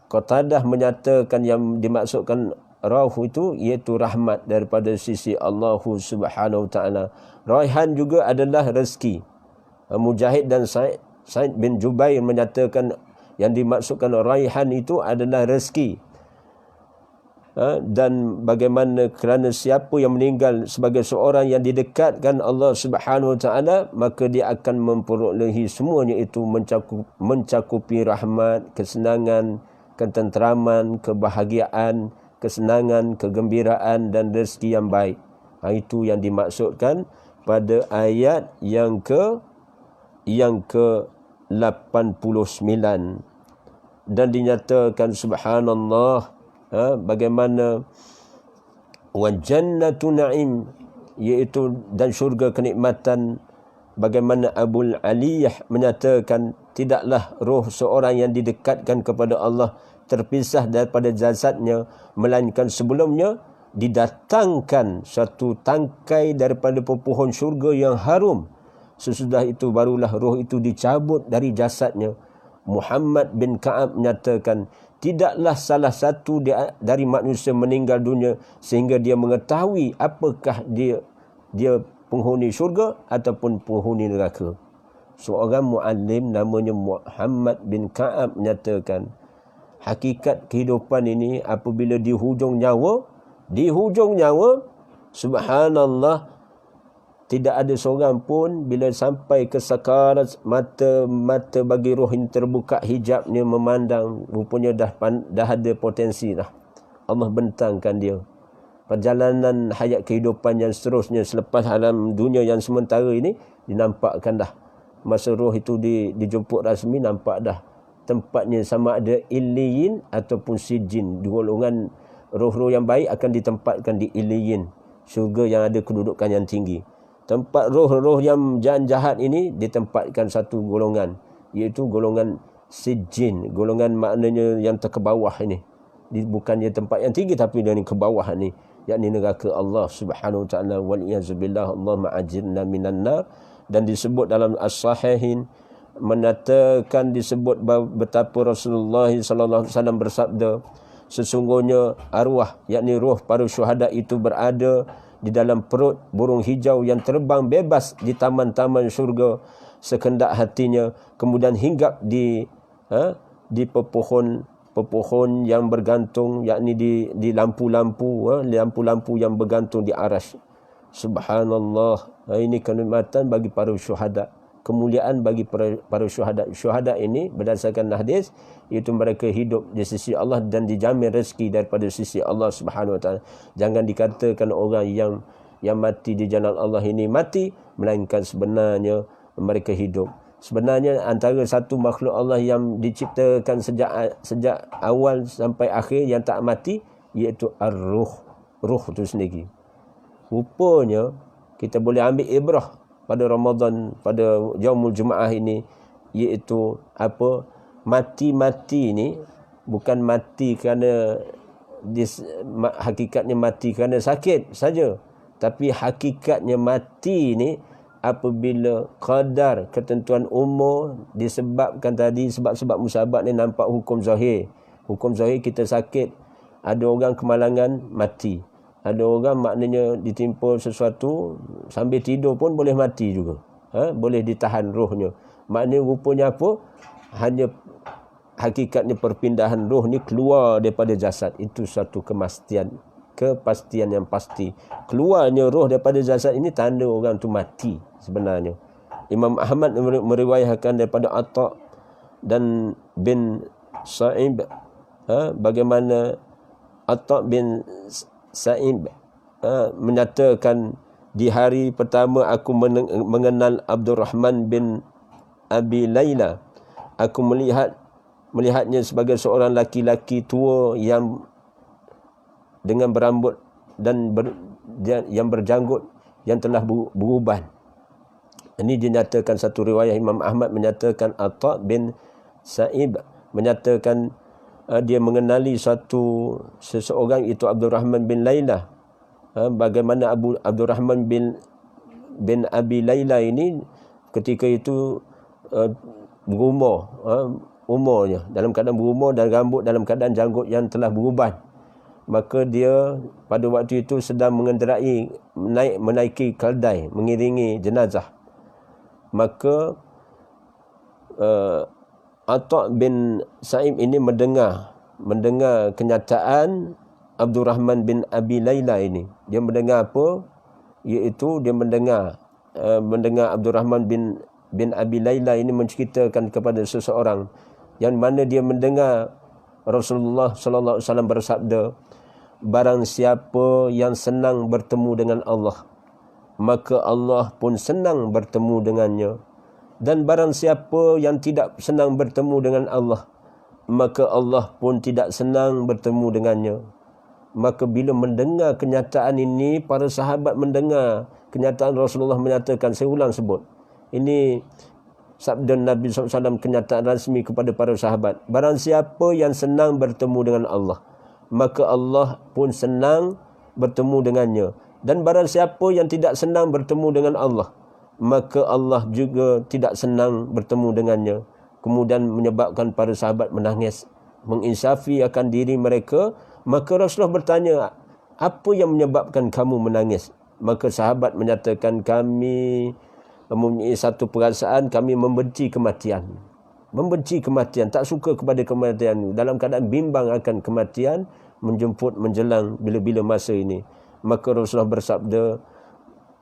Qatadah menyatakan yang dimaksudkan rauh itu iaitu rahmat daripada sisi Allah Subhanahu Wa Taala. Raihan juga adalah rezeki. Mujahid dan Sa'id bin Jubair menyatakan yang dimaksudkan raihan itu adalah rezeki. Dan bagaimana kerana siapa yang meninggal sebagai seorang yang didekatkan Allah Subhanahu Wa Taala, maka dia akan memperolehi semuanya itu, mencakupi rahmat, kesenangan, ketenteraman, kebahagiaan, kesenangan, kegembiraan dan rezeki yang baik. Itu yang dimaksudkan pada ayat yang ke-89. Dan dinyatakan subhanallah, bagaimana wa jannatu na'im, iaitu dan syurga kenikmatan. Bagaimana Abul Aliyah menyatakan tidaklah roh seorang yang didekatkan kepada Allah terpisah daripada jasadnya, melainkan sebelumnya didatangkan satu tangkai daripada pepohon syurga yang harum. Sesudah itu barulah roh itu dicabut dari jasadnya. Muhammad bin Ka'ab menyatakan tidaklah salah satu dari manusia meninggal dunia sehingga dia mengetahui apakah dia penghuni syurga ataupun penghuni neraka. Seorang muallim namanya Muhammad bin Ka'ab menyatakan hakikat kehidupan ini apabila di hujung nyawa, subhanallah, tidak ada seorang pun bila sampai ke sakarat, mata bagi roh ini terbuka, hijabnya memandang, rupanya dah ada potensi dah. Allah bentangkan dia. Perjalanan hayat kehidupan yang seterusnya selepas alam dunia yang sementara ini dinampakkan dah. Masa roh itu dijemput rasmi, nampak dah tempatnya, sama ada Illiyin ataupun Sijin. Golongan roh-roh yang baik akan ditempatkan di Illiyin, syurga yang ada kedudukan yang tinggi. Tempat roh-roh yang jahat ini ditempatkan satu golongan, iaitu golongan Sijin. Golongan maknanya yang terkebawah ini. Bukannya tempat yang tinggi tapi yang ke bawah ni, yakni neraka Allah Subhanahu Wa Taala, wal iazubillah, Allah ma'ajirna minan nar. Dan disebut dalam as-sahihin, menyatakan disebut betapa Rasulullah sallallahu alaihi wasallam bersabda, sesungguhnya arwah, yakni roh para syuhada itu berada di dalam perut burung hijau yang terbang bebas di taman-taman syurga sekendak hatinya, kemudian hinggap di pepohon yang bergantung, yakni di lampu-lampu yang bergantung di arasy. Subhanallah. Ini kenikmatan bagi para syuhada, kemuliaan bagi para syuhada. Syuhada ini berdasarkan hadis, iaitu mereka hidup di sisi Allah dan dijamin rezeki daripada sisi Allah Subhanahu Wa Taala. Jangan dikatakan orang yang mati di jalan Allah ini mati, melainkan sebenarnya mereka hidup. Sebenarnya antara satu makhluk Allah yang diciptakan sejak awal sampai akhir yang tak mati, iaitu ar-ruh. Ruh itu sendiri. Rupanya kita boleh ambil ibrah pada Ramadan, pada Yaumul Jumaah ini, iaitu apa? Mati ni bukan mati kerana hakikatnya mati kerana sakit saja, tapi hakikatnya mati ni apabila qadar ketentuan umur disebabkan tadi sebab-sebab musabab ni nampak hukum zahir. Hukum zahir kita sakit, ada orang kemalangan mati. Ada orang maknanya ditimpa sesuatu sambil tidur pun boleh mati juga. Boleh ditahan rohnya. Maknanya rupanya apa? Hanya hakikatnya perpindahan roh ni keluar daripada jasad. Itu satu kepastian yang pasti. Keluarnya roh daripada jasad ini tanda orang tu mati sebenarnya. Imam Ahmad meriwayatkan daripada Atta dan bin Sa'ib, bagaimana Atta bin Sa'ib menyatakan, di hari pertama aku mengenal Abdurrahman bin Abi Layla, aku melihatnya sebagai seorang laki-laki tua yang dengan berambut dan yang berjanggut yang telah beruban. Ini dinyatakan satu riwayat Imam Ahmad menyatakan Atta bin Sa'ib menyatakan dia mengenali seseorang itu Abdurrahman bin Layla. Bagaimana Abdurrahman bin Abi Layla ini ketika itu berumur, umurnya dalam keadaan berumur dan rambut dalam keadaan janggut yang telah beruban. Maka dia pada waktu itu sedang menaiki keldai, mengiringi jenazah. Maka Atta bin Sa'ib ini mendengar kenyataan Abdurrahman bin Abi Layla ini. Dia mendengar apa? Iaitu dia mendengar Abdurrahman bin Abi Layla ini menceritakan kepada seseorang yang mana dia mendengar Rasulullah sallallahu alaihi wasallam bersabda, barang siapa yang senang bertemu dengan Allah, maka Allah pun senang bertemu dengannya. Dan barang siapa yang tidak senang bertemu dengan Allah, maka Allah pun tidak senang bertemu dengannya. Maka bila mendengar kenyataan ini, para sahabat mendengar kenyataan Rasulullah menyatakan, saya ulang sebut, ini sabda Nabi SAW, kenyataan rasmi kepada para sahabat. Barang siapa yang senang bertemu dengan Allah, maka Allah pun senang bertemu dengannya. Dan barang siapa yang tidak senang bertemu dengan Allah, maka Allah juga tidak senang bertemu dengannya. Kemudian menyebabkan para sahabat menangis, menginsafi akan diri mereka. Maka Rasulullah bertanya, apa yang menyebabkan kamu menangis? Maka sahabat menyatakan, kami mempunyai satu perasaan, kami membenci kematian. Membenci kematian, tak suka kepada kematian. Dalam keadaan bimbang akan kematian, menjelang bila-bila masa ini. Maka Rasulullah bersabda,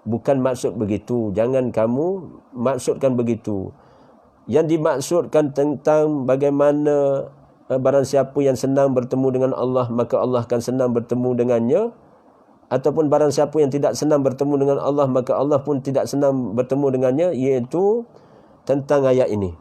bukan maksud begitu. Jangan kamu maksudkan begitu. Yang dimaksudkan tentang bagaimana barang siapa yang senang bertemu dengan Allah, maka Allah akan senang bertemu dengannya. Ataupun barang siapa yang tidak senang bertemu dengan Allah, maka Allah pun tidak senang bertemu dengannya. Iaitu tentang ayat ini.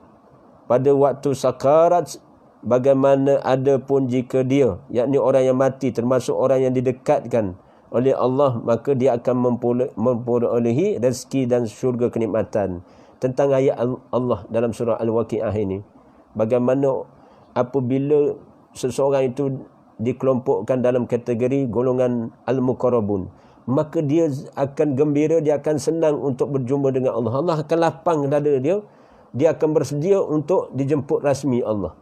Pada waktu sakarat, bagaimana ada pun jika dia, yakni orang yang mati, termasuk orang yang didekatkan oleh Allah, maka dia akan memperolehi rezeki dan syurga kenikmatan. Tentang ayat Allah dalam surah Al-Waqi'ah ini, bagaimana apabila seseorang itu dikelompokkan dalam kategori golongan Al-Muqarrabun, maka dia akan gembira, dia akan senang untuk berjumpa dengan Allah. Allah akan lapang dada dia, dia akan bersedia untuk dijemput rasmi Allah.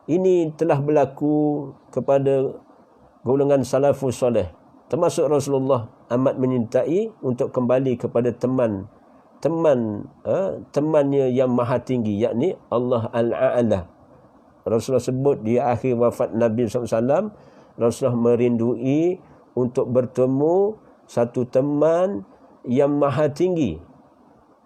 Ini telah berlaku kepada golongan salafus soleh. Termasuk Rasulullah amat menyintai untuk kembali kepada temannya yang maha tinggi, yakni Allah Al-A'la. Rasulullah sebut di akhir wafat Nabi SAW, Rasulullah merindui untuk bertemu satu teman yang maha tinggi,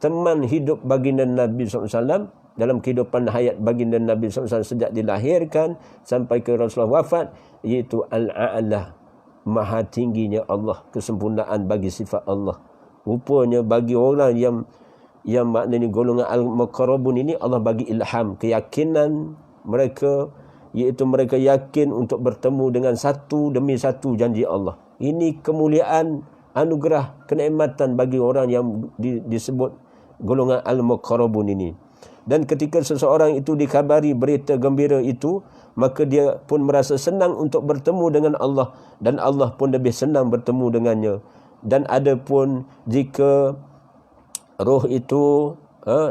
teman hidup baginda Nabi SAW dalam kehidupan hayat baginda Nabi SAW sejak dilahirkan sampai ke Rasulullah wafat, iaitu Al-A'la, maha tingginya Allah, kesempurnaan bagi sifat Allah. Rupanya bagi orang yang maknanya golongan Al-Muqarrabun ini, Allah bagi ilham, keyakinan mereka, iaitu mereka yakin untuk bertemu dengan satu demi satu janji Allah. Ini kemuliaan anugerah, kenikmatan bagi orang yang disebut golongan al-muqarrabun ini. Dan ketika seseorang itu dikhabari berita gembira itu, maka dia pun merasa senang untuk bertemu dengan Allah, dan Allah pun lebih senang bertemu dengannya. Dan ada pun jika roh itu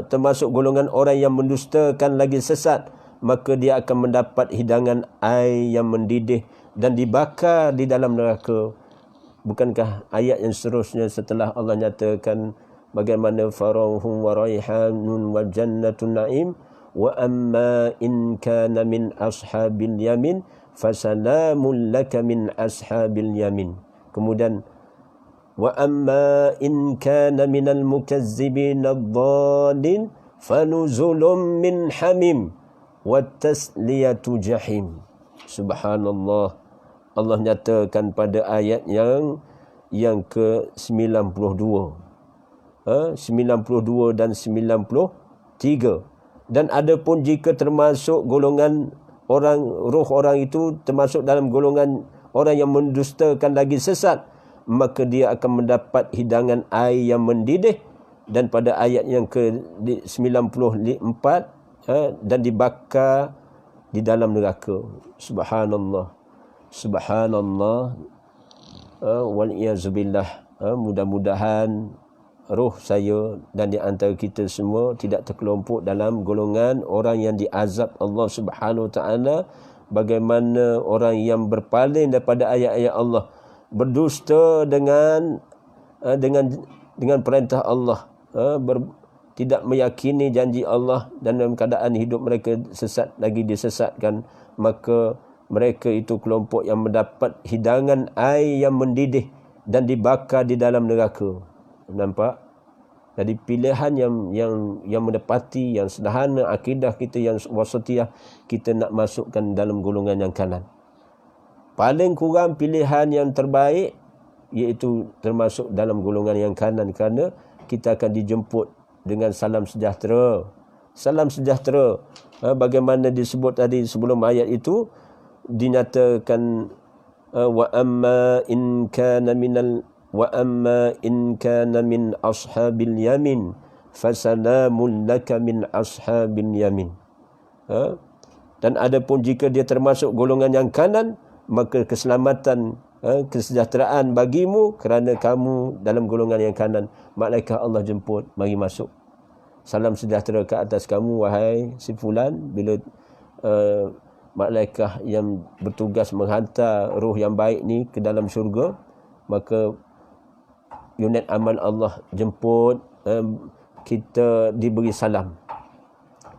termasuk golongan orang yang mendustakan lagi sesat, maka dia akan mendapat hidangan air yang mendidih dan dibakar di dalam neraka. Bukankah ayat yang seterusnya setelah Allah nyatakan bagaimana farahum wa raihanun wa jannatun na'im, wa amma in kana min ashabil yamin fasalamun laka min ashabil yamin. Kemudian wa amma in kana minal mukazzibin ad-dallin fanuzulun min hamim wa tasliyatu jahim. Subhanallah. Allah nyatakan pada ayat yang ke-92. 92 dan 93. Dan adapun jika termasuk golongan orang, roh orang itu termasuk dalam golongan orang yang mendustakan lagi sesat, maka dia akan mendapat hidangan air yang mendidih. Dan pada ayat yang ke-94, dan dibakar di dalam neraka. Subhanallah. Subhanallah. Wal-iyazubillah. Mudah-mudahan roh saya dan di antara kita semua tidak terkelompok dalam golongan orang yang diazab Allah Subhanahu Wa Taala, bagaimana orang yang berpaling daripada ayat-ayat Allah, berdusta dengan perintah Allah, tidak meyakini janji Allah, dan dalam keadaan hidup mereka sesat lagi disesatkan, maka mereka itu kelompok yang mendapat hidangan air yang mendidih dan dibakar di dalam neraka. Nampak? Jadi pilihan yang mendapati, yang sederhana, akidah kita yang wasatiyah, kita nak masukkan dalam golongan yang kanan. Paling kurang pilihan yang terbaik iaitu termasuk dalam golongan yang kanan, kerana kita akan dijemput dengan salam sejahtera. Salam sejahtera. Bagaimana disebut tadi sebelum ayat itu, dinyatakan wa amma in kana min ashabil yamin fasalamun laka min ashabil yamin. Dan adapun jika dia termasuk golongan yang kanan, maka keselamatan, kesejahteraan bagimu kerana kamu dalam golongan yang kanan. Malaikat Allah jemput, mari masuk. Salam sejahtera ke atas kamu wahai si fulan. Bila malaikat yang bertugas menghantar roh yang baik ni ke dalam syurga, maka unit amal Allah jemput, kita diberi salam.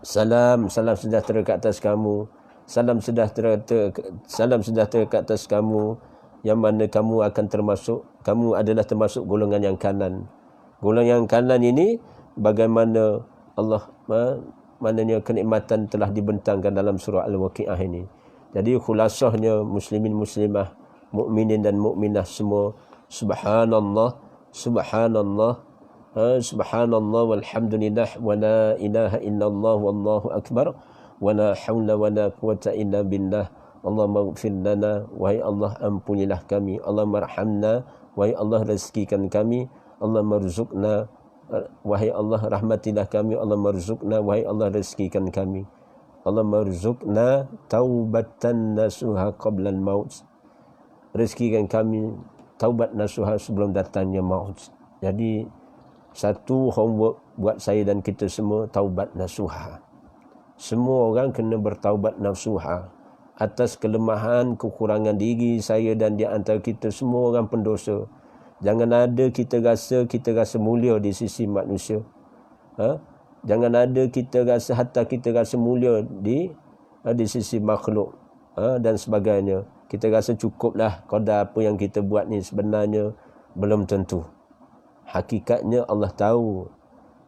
Salam sejahtera ke atas kamu. Salam sejahtera ke atas kamu, yang mana kamu adalah termasuk golongan yang kanan. Golongan yang kanan ini, bagaimana Allah maknanya kenikmatan telah dibentangkan dalam surah Al-Waqi'ah ini. Jadi khulasahnya muslimin muslimah, mukminin dan mukminah semua, subhanallah, subhanallah, subhanallah walhamdulillah wa la ilaha illallah wallahu akbar wa la haula wa la quwata illa billah. Allahumma ighfir lana, wahai Allah ampunilah kami. Allahumma arhamna, wahai Allah rezekikan kami. Allahumma rzuqna, wahai Allah rahmatilah kami. Allahumma rzuqna, wahai Allah rezekikan kami. Allahumma rzuqna taubatan nasuha qabla al-maut. Rezekikan kami taubat nasuha sebelum datangnya maut. Jadi satu homework buat saya dan kita semua, taubat nasuha. Semua orang kena bertaubat nasuha atas kelemahan, kekurangan diri saya dan di antara kita semua orang pendosa. Jangan ada kita rasa mulia di sisi manusia. Jangan ada kita rasa mulia di sisi makhluk, dan sebagainya. Kita rasa cukuplah qadar apa yang kita buat ni, sebenarnya belum tentu. Hakikatnya Allah tahu,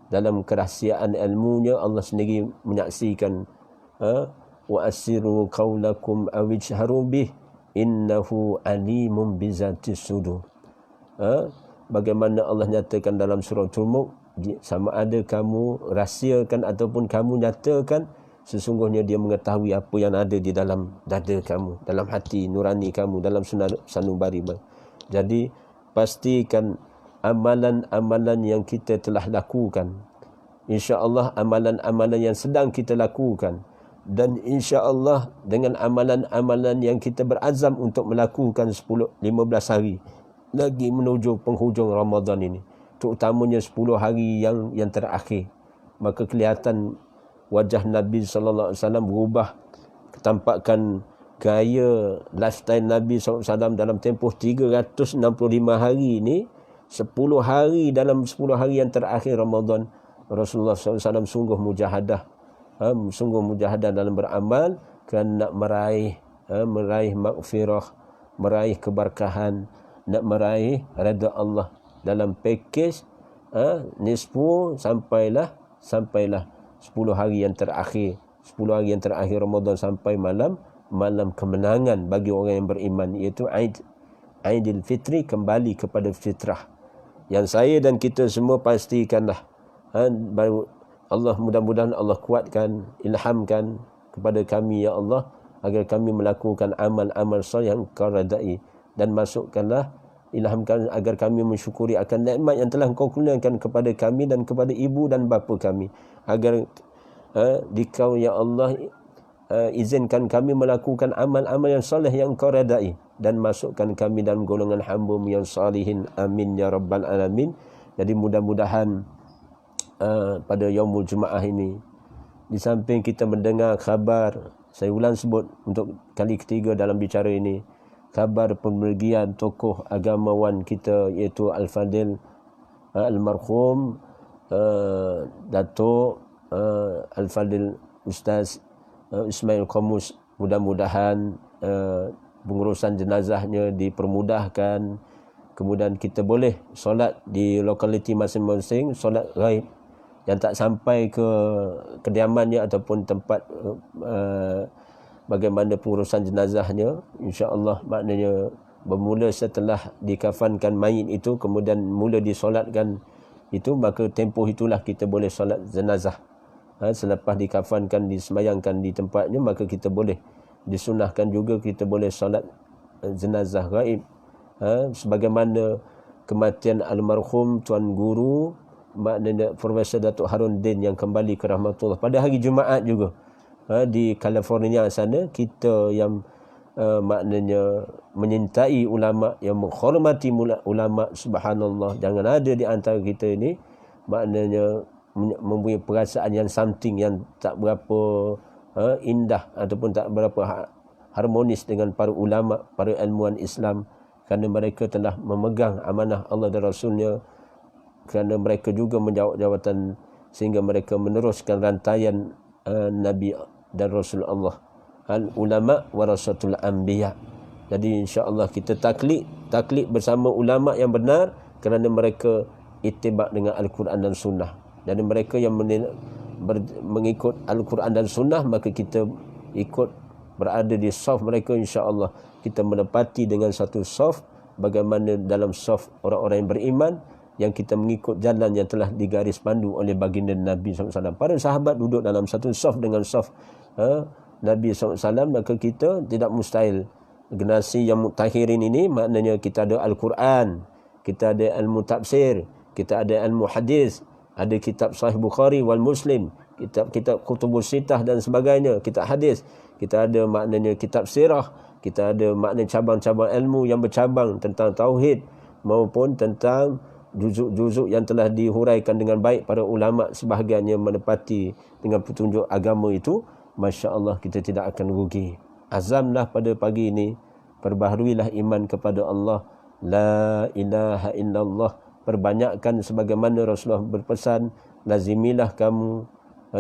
dalam kerahsiaan ilmunya Allah sendiri menyaksikan, wa asiru qaulakum aw ijharu bih innahu alimun bizatis sudur. Bagaimana Allah nyatakan dalam surah Al-Mulk, sama ada kamu rahsiakan ataupun kamu nyatakan, sesungguhnya dia mengetahui apa yang ada di dalam dada kamu, dalam hati nurani kamu, dalam sanubari. Jadi pastikan amalan-amalan yang kita telah lakukan, insya-Allah amalan-amalan yang sedang kita lakukan, dan insya-Allah dengan amalan-amalan yang kita berazam untuk melakukan 10-15 hari lagi menuju penghujung Ramadan ini, terutamanya 10 hari yang terakhir, maka kelihatan wajah Nabi sallallahu alaihi wasallam berubah, ketampakan gaya lifestyle Nabi SAW dalam tempoh 365 hari ini, 10 hari dalam 10 hari yang terakhir Ramadan, Rasulullah SAW sungguh mujahadah, sungguh mujahadah dalam beramal kerana nak meraih maghfirah, meraih keberkahan, nak meraih redha Allah dalam pakej nisfu sampailah 10 hari yang terakhir, 10 hari yang terakhir Ramadan sampai malam kemenangan bagi orang yang beriman, iaitu Aidil Fitri, kembali kepada fitrah. Yang saya dan kita semua pastikanlah, Allah, mudah-mudahan Allah kuatkan, ilhamkan kepada kami ya Allah, agar kami melakukan amal-amal soleh yang Kau redai, dan masukkanlah, ilhamkan agar kami mensyukuri akan nikmat yang telah Kau kurniakan kepada kami dan kepada ibu dan bapa kami, agar Dikau ya Allah izinkan kami melakukan amal-amal yang soleh yang Kau redai, dan masukkan kami dalam golongan hamba-Mu yang salihin, amin ya rabbal alamin. Jadi mudah-mudahan pada yaumul Jumaah ini, di samping kita mendengar khabar, saya ulang sebut untuk kali ketiga dalam bicara ini, khabar pemergian tokoh agamawan kita, iaitu Al-Fadil Al-Marhum Datuk Al-Fadil Ustaz Ismail Qamus, mudah-mudahan pengurusan jenazahnya dipermudahkan, kemudian kita boleh solat di lokaliti masing-masing, solat ghaib yang tak sampai ke kediamannya ataupun tempat bagaimana pengurusan jenazahnya, insya-Allah, maknanya bermula setelah dikafankan mayit itu, kemudian mula disolatkan itu, maka tempoh itulah kita boleh solat jenazah. Selepas dikafankan, disemayangkan di tempatnya, maka kita boleh disunahkan juga kita boleh solat jenazah gaib. Sebagaimana kematian almarhum Tuan Guru, maknanya Profesor Datuk Harun Din yang kembali ke rahmatullah pada hari Jumaat juga, di California sana, kita yang maknanya menyintai ulama, yang menghormati ulama, subhanallah, jangan ada di antara kita ini maknanya mempunyai perasaan yang something yang tak berapa indah ataupun tak berapa harmonis dengan para ulama, para ilmuwan Islam, kerana mereka telah memegang amanah Allah dan Rasulnya, kerana mereka juga menjawab jawatan, sehingga mereka meneruskan rantaian Nabi dan Rasul Allah. Al-ulama warasatul anbiya. Jadi insya-Allah kita taklid bersama ulama yang benar, kerana mereka ittiba dengan Al-Quran dan Sunnah. Dan mereka yang mengikut Al-Quran dan Sunnah, maka kita ikut berada di saf mereka, insya-Allah kita menepati dengan satu saf bagaimana dalam saf orang-orang yang beriman, yang kita mengikut jalan yang telah digaris pandu oleh baginda Nabi SAW. Para sahabat duduk dalam satu saf dengan saf Nabi SAW, maka kita tidak mustahil. Generasi yang mutahirin ini, maknanya kita ada Al-Quran, kita ada ilmu tafsir, kita ada ilmu hadis, ada kitab Sahih Bukhari wal Muslim, kitab Kutubus Sittah dan sebagainya, kitab hadis, kita ada maknanya kitab sirah, kita ada makna cabang-cabang ilmu yang bercabang tentang tauhid maupun tentang juzuk-juzuk yang telah dihuraikan dengan baik para ulama, sebahagiannya menepati dengan petunjuk agama itu. Masya-Allah, kita tidak akan rugi. Azamlah pada pagi ini, perbaharuilah iman kepada Allah, la ilaha illallah, perbanyakkan sebagaimana Rasulullah berpesan, lazimilah kamu,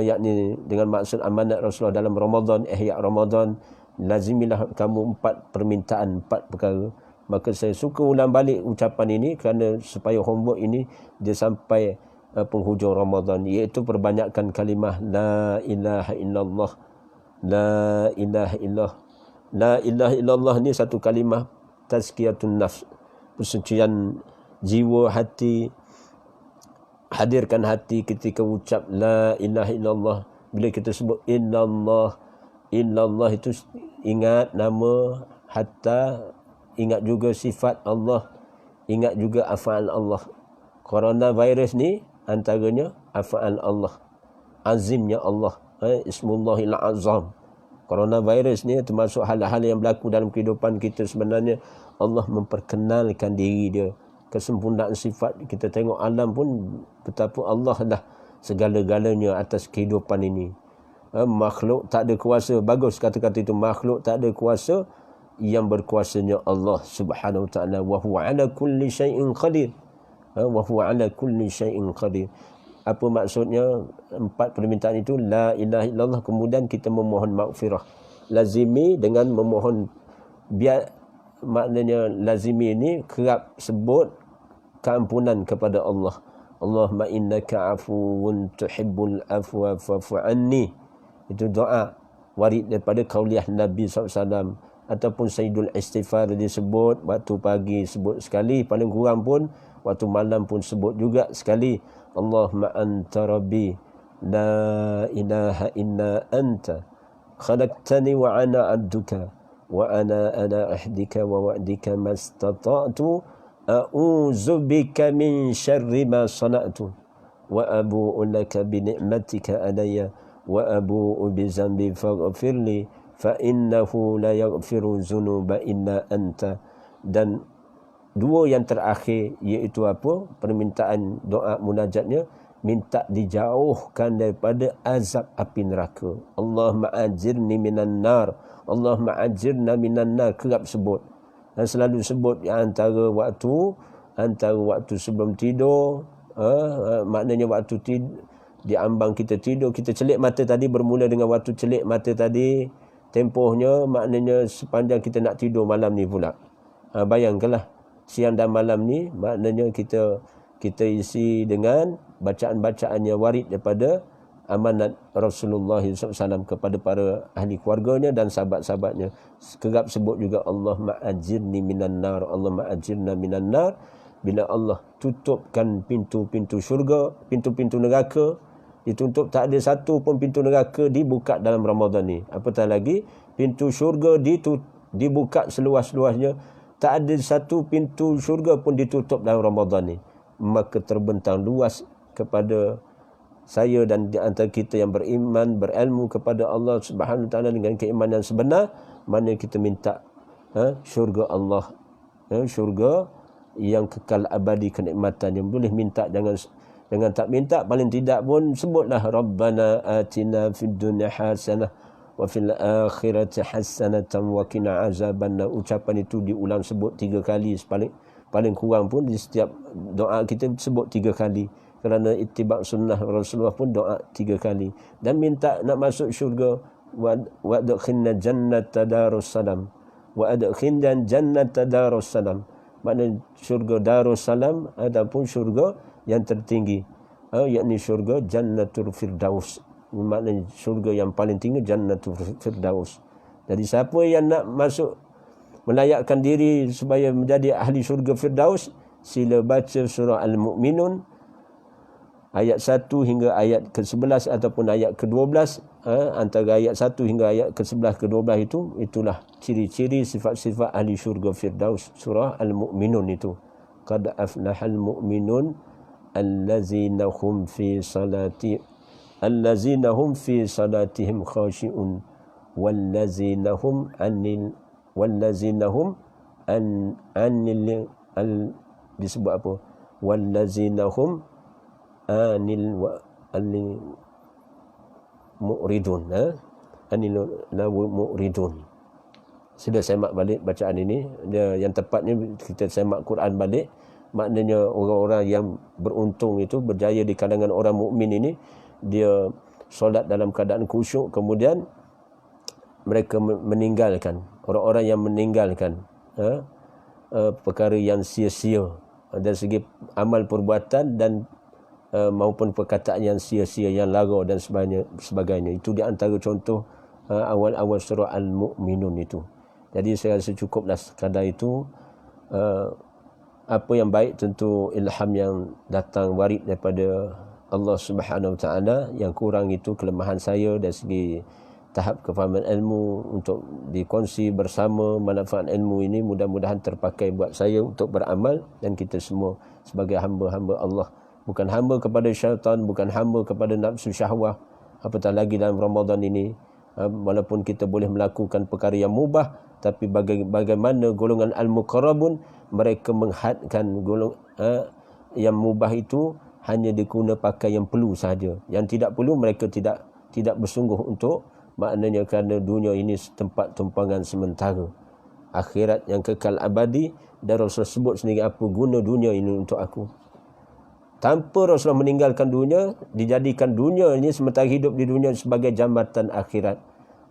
yakni dengan maksud amanat Rasulullah dalam Ramadan, ihya Ramadan, lazimilah kamu 4 permintaan, 4 perkara. Maka saya suka ulang balik ucapan ini kerana supaya homework ini dia sampai penghujung Ramadan, iaitu perbanyakkan kalimah la ilaha illallah. La ilaha illallah. La ilaha illallah ni satu kalimah tazkiyatun nafs, persucian jiwa, hati. Hadirkan hati ketika ucap la ilaha illallah. Bila kita sebut illallah, illallah itu ingat nama, hatta ingat juga sifat Allah, ingat juga af'al Allah. Coronavirus ni antaranya af'al Allah, azimnya Allah, Ismullahil Azam. Coronavirus ni termasuk hal-hal yang berlaku dalam kehidupan kita. Sebenarnya Allah memperkenalkan diri dia, kesempurnaan sifat. Kita tengok alam pun betapa Allah dah segala-galanya atas kehidupan ini. Makhluk tak ada kuasa. Bagus kata-kata itu, makhluk tak ada kuasa, yang berkuasanya Allah Subhanahu wa taala. Wa huwa ala kulli syai'in qadir. Wa huwa ala kulli syai'in qadir. Apa maksudnya 4 permintaan itu? La ilaha illallah, kemudian kita memohon maghfirah. Lazimi dengan memohon, biar maknanya lazimi ini kerap sebut keampunan kepada Allah. Allahumma innaka afuwun tuhibbul afwa fa'fu anni. Itu doa warid daripada kauliah Nabi SAW. Ataupun Sayyidul Istighfar disebut waktu pagi sebut sekali, paling kurang pun waktu malam pun sebut juga sekali. Allahumma anta rabbi la ilaha illa anta khalaqtani wa ana abduka wa ana ala ahdika wa wa'dika mastata'tu a'udzu bika min syarri ma sana'tu wa abu'u laka bi ni'matika alayya wa abu'u bi dzambi faghfirli fa innahu la yaghfiru dzunuba illa anta. Dan dua yang terakhir iaitu apa? Permintaan doa munajatnya, minta dijauhkan daripada azab api neraka. Allahumma ajirni minan nar, Allahumma ajirna minan nar, kerap sebut. Dan selalu sebut antara waktu sebelum tidur, maknanya waktu di ambang kita tidur, kita celik mata tadi, bermula dengan waktu celik mata tadi, tempohnya maknanya sepanjang kita nak tidur malam ni pula. Bayangkanlah siang dan malam ni, maknanya kita isi dengan bacaan-bacaan yang warid daripada amanat Rasulullah SAW kepada para ahli keluarganya dan sahabat-sahabatnya. Kerap sebut juga Allahumma ajirni minan nar, Allahumma ajirna minan nar. Bila Allah tutupkan pintu-pintu syurga, pintu-pintu neraka ditutup, tak ada satu pun pintu neraka dibuka dalam Ramadan ni. Apatah lagi pintu syurga dibuka seluas-luasnya, tak ada satu pintu syurga pun ditutup dalam Ramadan ni. Maka terbentang luas kepada saya dan di antara kita yang beriman, berilmu kepada Allah Subhanahu wa taala dengan keimanan sebenar, mana kita minta syurga Allah, syurga yang kekal abadi kenikmatan. Yang boleh minta, jangan tak minta, paling tidak pun sebutlah Rabbana atina fid dunya hasanah wa fil akhirati hasanatan wa qina azabannar. Ucapan itu diulang sebut 3 kali, paling kurang pun di setiap doa kita sebut 3 kali. Kerana ittiba' sunnah Rasulullah pun doa 3 kali. Dan minta nak masuk syurga, wa adkhilna jannata darussalam, wa adkhilna jannata darussalam. Maknanya syurga Darussalam ataupun syurga yang tertinggi, yakni syurga Jannatul Firdaus. Maknanya syurga yang paling tinggi, Jannatul Firdaus. Jadi siapa yang nak masuk, melayakkan diri supaya menjadi ahli syurga Firdaus, sila baca surah Al-Mu'minun ayat 1 hingga ayat ke-11 ataupun ayat ke-12. Antara ayat 1 hingga ayat ke-11 ke-12 itulah ciri-ciri sifat-sifat ahli syurga Firdaus. Surah Al-Mu'minun itu, qad aflahal mu'minun allazina hum fi salatihim khashi'un wallazina hum disebut apa? Wallazina hum anil mu'ridun, mu'ridun. Sudah semak balik bacaan ini. Yang tepatnya kita semak Quran balik. Maknanya orang-orang yang beruntung itu, berjaya di kalangan orang mukmin ini, dia solat dalam keadaan khusyuk, kemudian mereka meninggalkan, orang-orang yang meninggalkan perkara yang sia-sia dari segi amal perbuatan dan maupun perkataan yang sia-sia, yang lara dan sebagainya. Itu di antara contoh awal-awal surah Al-Mu'minun itu. Jadi saya rasa cukuplah sekadar itu. Apa yang baik tentu ilham yang datang warid daripada Allah Subhanahu Wa Taala. Yang kurang itu kelemahan saya dari segi tahap kefahaman ilmu untuk dikongsi bersama. Manfaat ilmu ini mudah-mudahan terpakai buat saya untuk beramal dan kita semua sebagai hamba-hamba Allah, bukan hamba kepada syaitan, bukan hamba kepada nafsu syahwah. Apatah lagi dalam Ramadan ini, walaupun kita boleh melakukan perkara yang mubah, tapi bagaimana golongan al-muqarrabun, mereka menghadkan yang mubah itu hanya diguna pakai yang perlu sahaja. Yang tidak perlu mereka tidak bersungguh untuk, maknanya kerana dunia ini tempat tumpangan sementara. Akhirat yang kekal abadi, dan Rasulullah sebut sendiri apa guna dunia ini untuk aku. Tanpa Rasulullah meninggalkan dunia, dijadikan dunia ini sementara hidup di dunia sebagai jambatan akhirat.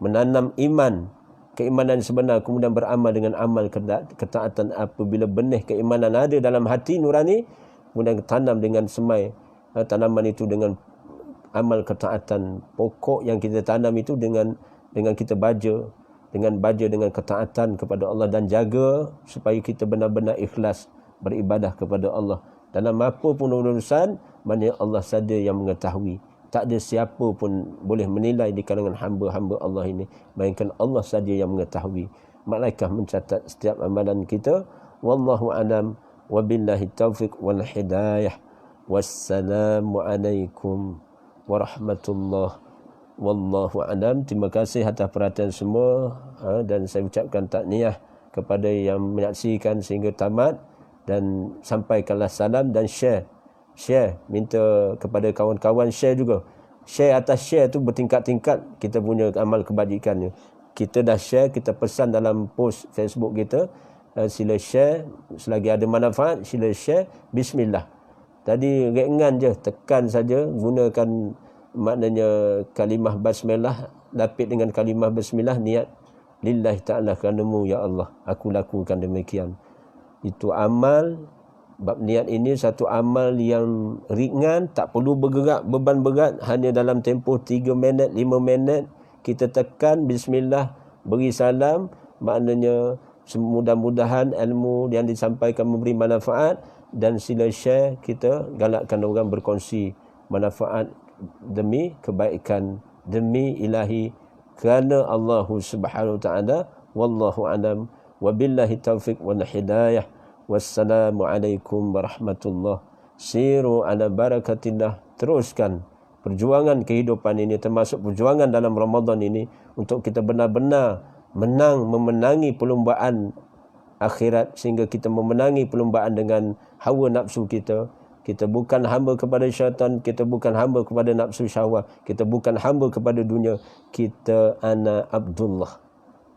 Menanam iman, keimanan sebenar, kemudian beramal dengan amal ketaatan. Apabila benih keimanan ada dalam hati nurani, kemudian tanam dengan semai tanaman itu dengan amal ketaatan. Pokok yang kita tanam itu dengan kita baja dengan ketaatan kepada Allah, dan jaga supaya kita benar-benar ikhlas beribadah kepada Allah. Dalam apa pun urusan, mana Allah saja yang mengetahui. Tak ada siapa pun boleh menilai di kalangan hamba-hamba Allah ini, melainkan Allah saja yang mengetahui. Malaikat mencatat setiap amalan kita. Wallahu a'lam, wabillahi taufiq wal hidayah. Wassalamualaikum warahmatullahi wallahu a'lam. Terima kasih atas perhatian semua, dan saya ucapkan takniah kepada yang menyaksikan sehingga tamat, dan sampaikanlah salam dan share, minta kepada kawan-kawan share juga. Share atas share tu bertingkat-tingkat kita punya amal kebajikannya. Kita dah share, kita pesan dalam post Facebook kita, sila share, selagi ada manfaat sila share. Bismillah. Tadi ringan je, tekan saja, gunakan maknanya kalimah basmalah, lapit dengan kalimah bismillah, niat lillahi ta'ala, kerana-Mu ya Allah aku lakukan demikian. Itu amal. Bab niat ini satu amal yang ringan, tak perlu bergerak beban berat, hanya dalam tempoh 3 minit 5 minit kita tekan bismillah, beri salam. Maknanya mudah-mudahan ilmu yang disampaikan memberi manfaat, dan sila share, kita galakkan orang berkongsi manfaat demi kebaikan, demi ilahi, kerana Allah Subhanahu wa taala. Wallahu a'lam, wabillahi taufiq wal hidayah. Wassalamualaikum warahmatullahi. Siru ala barakatillah. Teruskan perjuangan kehidupan ini, termasuk perjuangan dalam Ramadan ini, untuk kita benar-benar memenangi perlombaan akhirat, sehingga kita memenangi perlombaan dengan hawa nafsu kita. Kita bukan hamba kepada syaitan, kita bukan hamba kepada nafsu syahwat, kita bukan hamba kepada dunia. Kita ana Abdullah.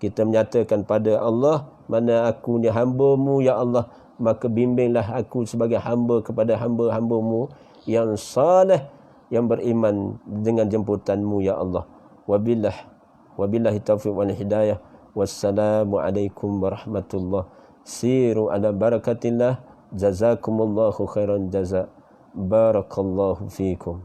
Kita menyatakan pada Allah, mana aku ni hamba-Mu ya Allah, maka bimbinglah aku sebagai hamba kepada hamba-hamba-Mu yang saleh, yang beriman dengan jemputan-Mu ya Allah. Wabillahi taufiq wal hidayah. Wassalamualaikum warahmatullahi. Siru ala barakatillah. Jazakumullahu khairan jaza. Barakallahu fiikum.